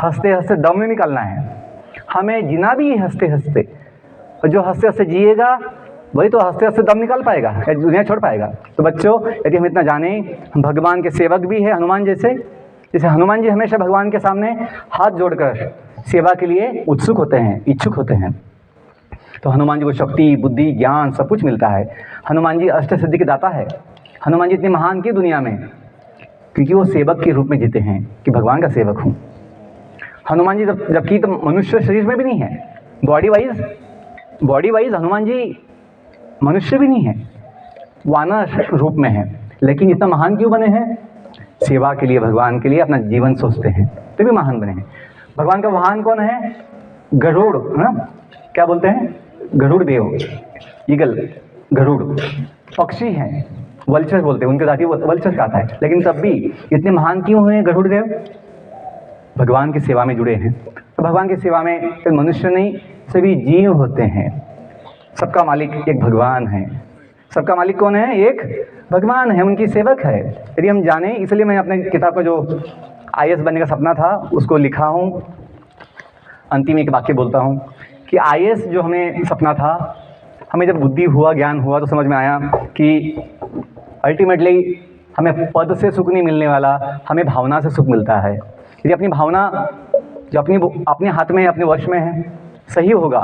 हंसते हंसते दम नहीं निकालना है, हमें जीना भी हंसते हंसते। और जो हंसते हंसते जिएगा वही तो हंसते हंसते दम निकाल पाएगा या दुनिया छोड़ पाएगा। तो बच्चों, यदि हम इतना जाने, हम भगवान के सेवक भी है, हनुमान जैसे हनुमान जी हमेशा भगवान के सामने हाथ जोड़कर सेवा के लिए उत्सुक होते हैं, इच्छुक होते हैं। तो हनुमान जी को शक्ति, बुद्धि, ज्ञान सब कुछ मिलता है। हनुमान जी अष्ट सिद्धि के दाता है। हनुमान जी इतने महान की दुनिया में क्योंकि वो सेवक के रूप में जीते हैं, कि भगवान का सेवक हूँ। हनुमान जी जबकि तो मनुष्य शरीर में भी नहीं है, बॉडी वाइज हनुमान जी मनुष्य भी नहीं है, वानर रूप में है, लेकिन इतना महान क्यों बने हैं? सेवा के लिए, भगवान के लिए अपना जीवन सोचते हैं, तो भी महान बने हैं। भगवान का वाहन कौन है? गरुड़, है ना? क्या बोलते हैं? गरुड़ देव, ईगल, गरुड़ पक्षी हैं, वल्चर बोलते हैं, उनके जाति वल्चर का आता है। लेकिन तब भी इतने महान क्यों हुए गरुड़ देव? भगवान की सेवा में जुड़े हैं। तो भगवान की सेवा में सिर्फ मनुष्य नहीं, सभी जीव होते हैं। सबका मालिक एक भगवान है। सबका मालिक कौन है? एक भगवान है, उनकी सेवक है। यदि हम जाने, इसलिए मैं अपने किताब का जो IAS बनने का सपना था उसको लिखा हूँ। अंतिम एक वाक्य बोलता हूँ कि IAS जो हमें सपना था, हमें जब बुद्धि हुआ, ज्ञान हुआ, तो समझ में आया कि अल्टीमेटली हमें पद से सुख नहीं मिलने वाला, हमें भावना से सुख मिलता है। यदि अपनी भावना जो अपने हाथ में, अपने वश में है, सही होगा।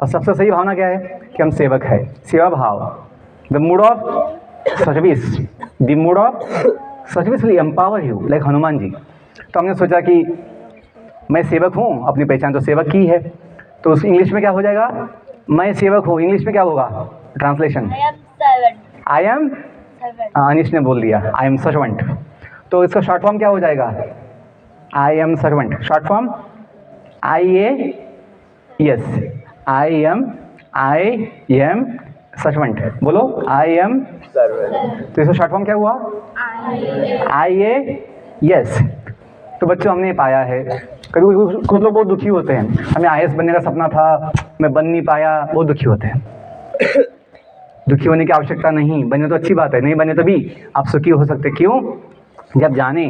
और सबसे सही भावना क्या है? कि हम सेवक है, सेवा भाव, the mood of service, the mood of service will empower you, like Hanuman ji. तो हमने सोचा कि मैं सेवक हूँ, अपनी पहचान तो सेवक की है, तो उस इंग्लिश में क्या हो जाएगा? मैं सेवक हूँ, इंग्लिश में क्या होगा ट्रांसलेशन? आई एम, अनिश ने बोल दिया, आई एम सर्वेंट। तो इसका शॉर्ट फॉर्म क्या हो जाएगा? I am servant. Short form IAS, I am servant. बोलो, आई एम सर्वेंट। तो इसका शॉर्ट फॉर्म क्या हुआ? IAS। तो बच्चों, हमने पाया है, कभी कुछ लोग बहुत दुखी होते हैं, हमें IAS बनने का सपना था, मैं बन नहीं पाया, बहुत दुखी होते हैं। दुखी होने की आवश्यकता नहीं, बने तो अच्छी बात है, नहीं बने तो भी आप सुखी हो सकते। क्यों? जब जाने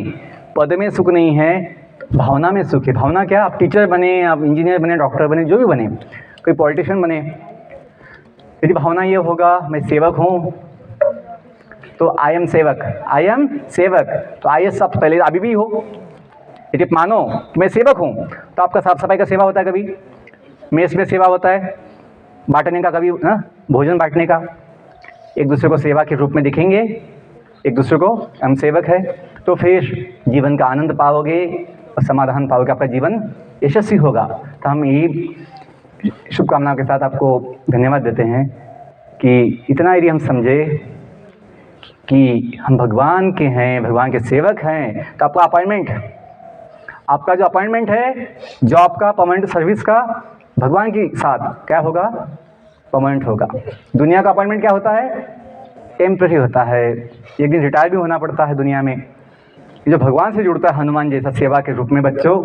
पद में सुख नहीं है, भावना में सुख है। भावना क्या? आप टीचर बने, आप इंजीनियर बने, डॉक्टर बने, जो भी बने, कोई पॉलिटिशियन बने, यदि भावना ये होगा मैं सेवक हूँ, तो आई एम सेवक, आई एम सेवक। तो IAS आप पहले अभी भी हो। यदि मानो कि मैं सेवक हूँ, तो आपका साफ सफाई का सेवा होता है, कभी मेस में सेवा होता है, बांटने का, कभी ना भोजन बांटने का, एक दूसरे को सेवा के रूप में दिखेंगे, एक दूसरे को हम सेवक है, तो फिर जीवन का आनंद पाओगे और समाधान पाओगे, आपका जीवन यशस्वी होगा। तो हम यही शुभकामनाओं के साथ आपको धन्यवाद देते हैं कि इतना यदि हम समझे कि हम भगवान के हैं, भगवान के सेवक हैं, तो आपका अपॉइंटमेंट, आपका जो अपॉइंटमेंट है जॉब का, परमानेंट सर्विस का, भगवान के साथ क्या होगा? परमानेंट होगा। दुनिया का अपॉइंटमेंट क्या होता है? टेम्पररी होता है, एक दिन रिटायर भी होना पड़ता है दुनिया में। जो भगवान से जुड़ता है हनुमान जैसा सेवा के रूप में, बच्चों,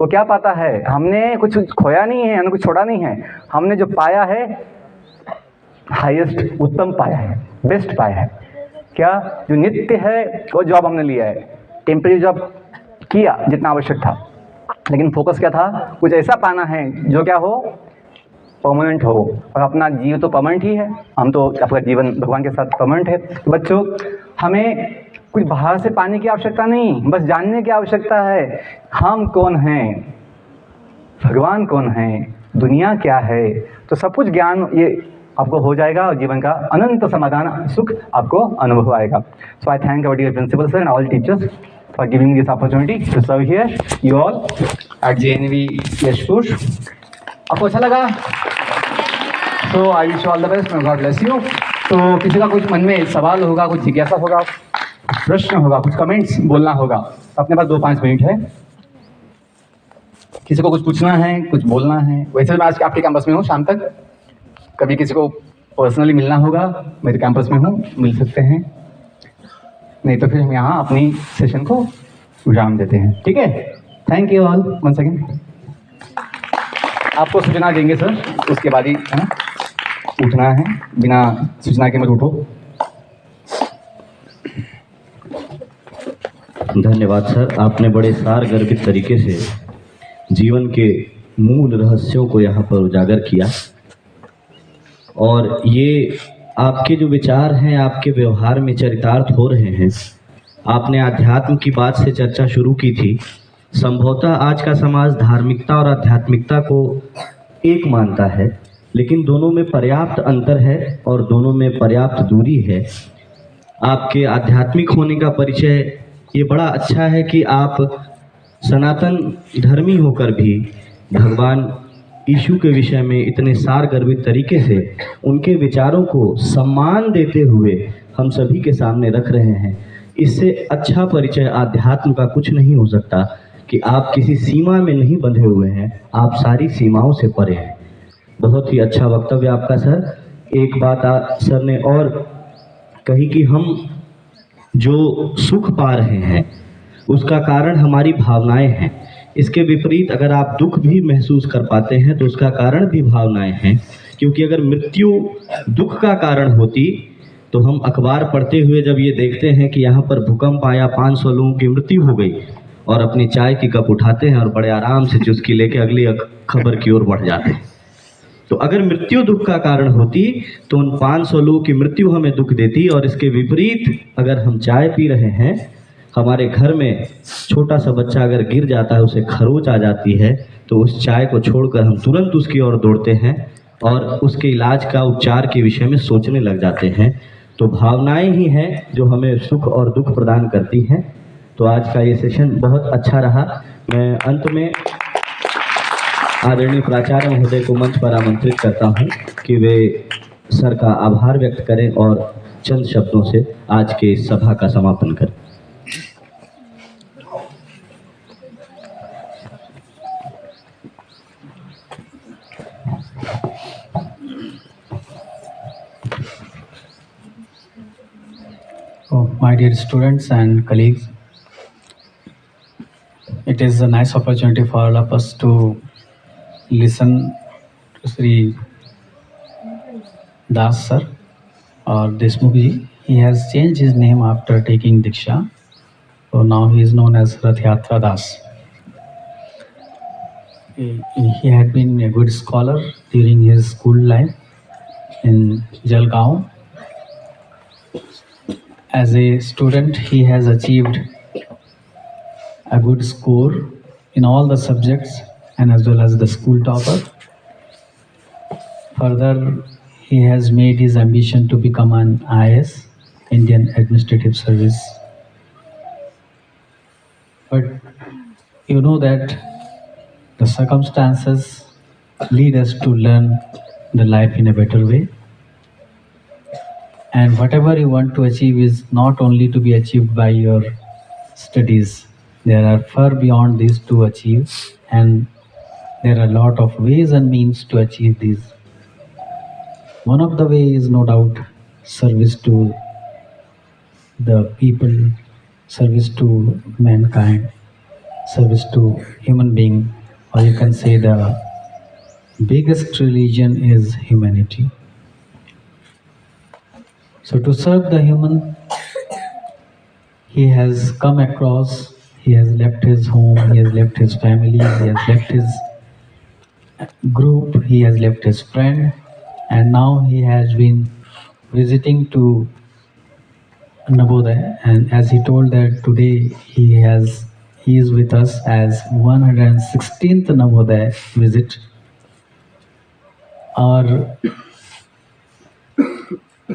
वो क्या पाता है? हमने कुछ खोया नहीं है, हमने कुछ छोड़ा नहीं है, हमने जो पाया है हाईएस्ट, उत्तम पाया है, बेस्ट पाया है। क्या जो नित्य है वो जॉब हमने लिया है, टेम्परेरी जॉब किया जितना आवश्यक था, लेकिन फोकस क्या था, कुछ ऐसा पाना है जो क्या हो, परमानेंट हो। और अपना जीवन तो परमानेंट ही है, हम तो आपका जीवन भगवान के साथ परमानेंट है। तो बच्चों, हमें कुछ बाहर से पाने की आवश्यकता नहीं, बस जानने की आवश्यकता है हम कौन हैं, भगवान कौन है, दुनिया क्या है। तो सब कुछ ज्ञान ये आपको हो जाएगा और जीवन का अनंत समाधान सुख आपको अनुभव आएगा। So I thank our dear principal sir and all teachers for giving this opportunity to serve here you all at JNV Yashpur. आपको अच्छा लगा? So I wish all the best, may God bless you. तो किसी का कुछ मन में सवाल होगा, कुछ जिज्ञासा होगा, प्रश्न होगा, कुछ कमेंट्स बोलना होगा, अपने पास 2-5 मिनट है। किसी को कुछ पूछना है, कुछ बोलना है? वैसे मैं आज आपके कैंपस में हूँ, शाम तक कभी किसी को पर्सनली मिलना होगा, मेरे कैंपस में हूँ, मिल सकते हैं, नहीं तो फिर हम यहाँ अपनी सेशन को विराम देते हैं। ठीक है, thank you all one second. आपको सूचना देंगे सर, उसके बाद ही है ना उठना है, बिना सूचना के मत उठो। धन्यवाद सर, आपने बड़े सारगर्भित तरीके से जीवन के मूल रहस्यों को यहाँ पर उजागर किया, और ये आपके जो विचार हैं आपके व्यवहार में चरितार्थ हो रहे हैं। आपने आध्यात्म की बात से चर्चा शुरू की थी। संभवतः आज का समाज धार्मिकता और आध्यात्मिकता को एक मानता है, लेकिन दोनों में पर्याप्त अंतर है और दोनों में पर्याप्त दूरी है। आपके आध्यात्मिक होने का परिचय ये बड़ा अच्छा है कि आप सनातन धर्मी होकर भी भगवान यीशु के विषय में इतने सारगर्भित तरीके से उनके विचारों को सम्मान देते हुए हम सभी के सामने रख रहे हैं। इससे अच्छा परिचय आध्यात्म का कुछ नहीं हो सकता कि आप किसी सीमा में नहीं बंधे हुए हैं, आप सारी सीमाओं से परे हैं। बहुत ही अच्छा वक्तव्य आपका सर। एक बात सर ने और कही कि हम जो सुख पा रहे हैं उसका कारण हमारी भावनाएं हैं। इसके विपरीत अगर आप दुख भी महसूस कर पाते हैं तो उसका कारण भी भावनाएं हैं, क्योंकि अगर मृत्यु दुख का कारण होती तो हम अखबार पढ़ते हुए जब ये देखते हैं कि यहाँ पर भूकंप आया, 500 लोगों की मृत्यु हो गई, और अपनी चाय की कप उठाते हैं और बड़े आराम से चुस्की लेके अगली खबर की ओर बढ़ जाते हैं। तो अगर मृत्यु दुख का कारण होती तो उन 500 लोगों की मृत्यु हमें दुख देती, और इसके विपरीत अगर हम चाय पी रहे हैं, हमारे घर में छोटा सा बच्चा अगर गिर जाता है, उसे खरोच आ जाती है, तो उस चाय को छोड़कर हम तुरंत उसकी ओर दौड़ते हैं और उसके इलाज का, उपचार के विषय में सोचने लग जाते हैं। तो भावनाएं ही हैं जो हमें सुख और दुख प्रदान करती हैं। तो आज का ये सेशन बहुत अच्छा रहा। मैं अंत में आदरणीय प्राचार्य महोदय को मंच पर आमंत्रित करता हूं कि वे सर का आभार व्यक्त करें और चंद शब्दों से आज के इस सभा का समापन करें। Oh, my dear students and colleagues, it is a nice opportunity for all of us to listen to Sri Das sir or Deshmukh ji. He has changed his name after taking Diksha, so now he is known as Rath Yatra Das. He had been a good scholar during his school life in Jalgaon. As a student, he has achieved a good score in all the subjects and as well as the school topper. Further, he has made his ambition to become an IAS, Indian Administrative Service. But you know that the circumstances lead us to learn the life in a better way. And whatever you want to achieve is not only to be achieved by your studies. There are far beyond these to achieve, and there are a lot of ways and means to achieve these. One of the ways is no doubt service to the people, service to mankind, service to human being, or you can say the biggest religion is humanity. So to serve the human he has come across, he has left his home, he has left his family, he has left his group, he has left his friend, and now he has been visiting to Navodaya. And as he told that today he is with us as 116th Navodaya visit. Our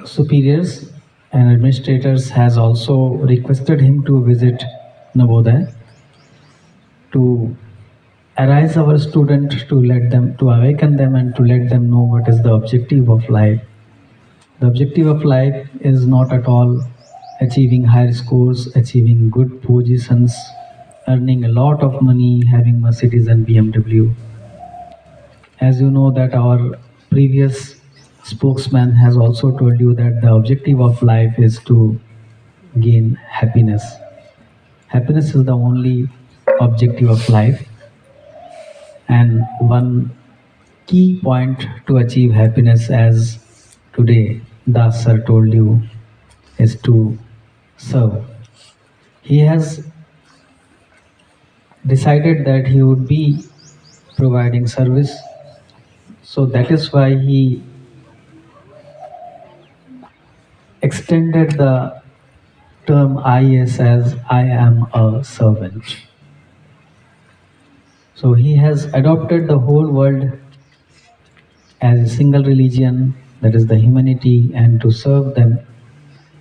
superiors and administrators has also requested him to visit Navodaya to arise our student, to let them, to awaken them and to let them know what is the objective of life. The objective of life is not at all achieving higher scores, achieving good positions, earning a lot of money, having Mercedes and BMW. As you know that our previous spokesman has also told you that the objective of life is to gain happiness. Happiness is the only objective of life, and one key point to achieve happiness, as today Das sir told you, is to serve. He has decided that he would be providing service, so that is why he extended the term IS as I am a servant. So he has adopted the whole world as a single religion, that is the humanity, and to serve them.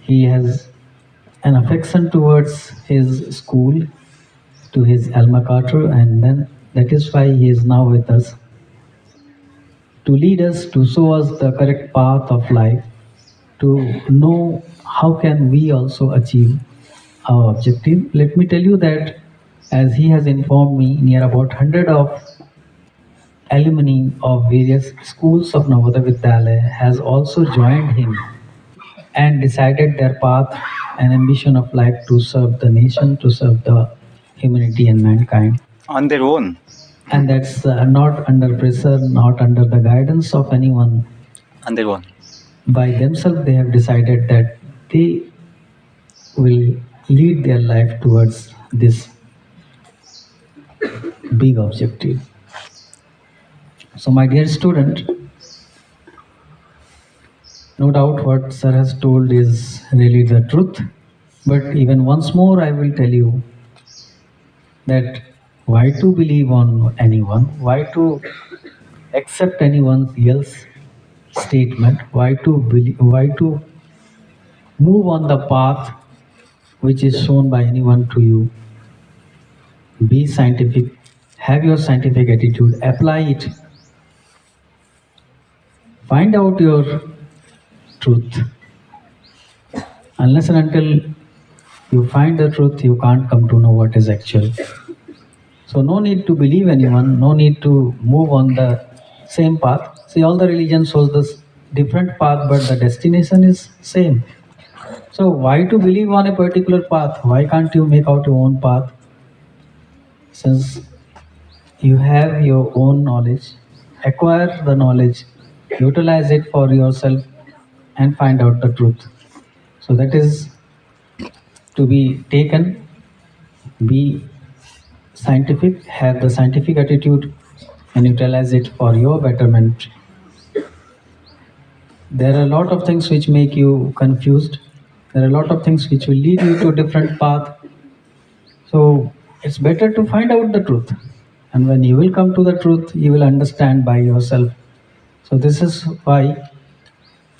He has an affection towards his school, to his alma mater, and then that is why he is now with us to lead us, to show us the correct path of life, to know how can we also achieve our objective. Let me tell you that as he has informed me, near about 100 of alumni of various schools of Navodaya Vidyalaya has also joined him and decided their path and ambition of life to serve the nation, to serve the humanity and mankind. On their own. And that's not under pressure, not under the guidance of anyone. On their own. By themselves, they have decided that they will lead their life towards this big objective. So, my dear student, no doubt what sir has told is really the truth. But even once more, I will tell you that why to believe on anyone, why to accept anyone else's statement, why to believe, why to move on the path which is shown by anyone to you. Be scientific, have your scientific attitude, apply it, find out your truth. Unless and until you find the truth, you can't come to know what is actual. So no need to believe anyone, no need to move on the same path. See, all the religions shows this different path, but the destination is same. So why to believe on a particular path? Why can't you make out your own path? Since you have your own knowledge, acquire the knowledge, utilize it for yourself, and find out the truth. So that is to be taken. Be scientific, have the scientific attitude, and utilize it for your betterment. There are a lot of things which make you confused. There are a lot of things which will lead you to a different path. So it's better to find out the truth. And when you will come to the truth, you will understand by yourself. So this is why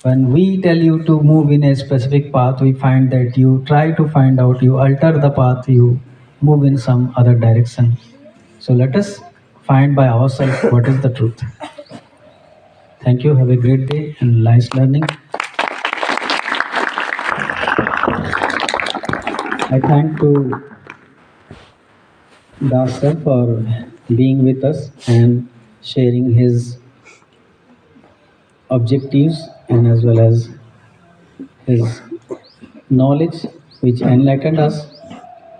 when we tell you to move in a specific path, we find that you try to find out, you alter the path, you move in some other direction. So let us find by ourselves what is the truth. Thank you. Have a great day and nice learning. I thank to Das sir for being with us and sharing his objectives and as well as his knowledge which enlightened us,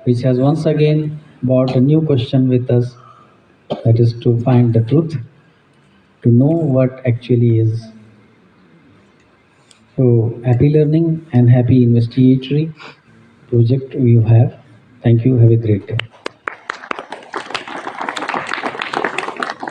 which has once again brought a new question with us, that is to find the truth, to know what actually is. So happy learning and happy investigatory project you have. Thank you. Have a great day.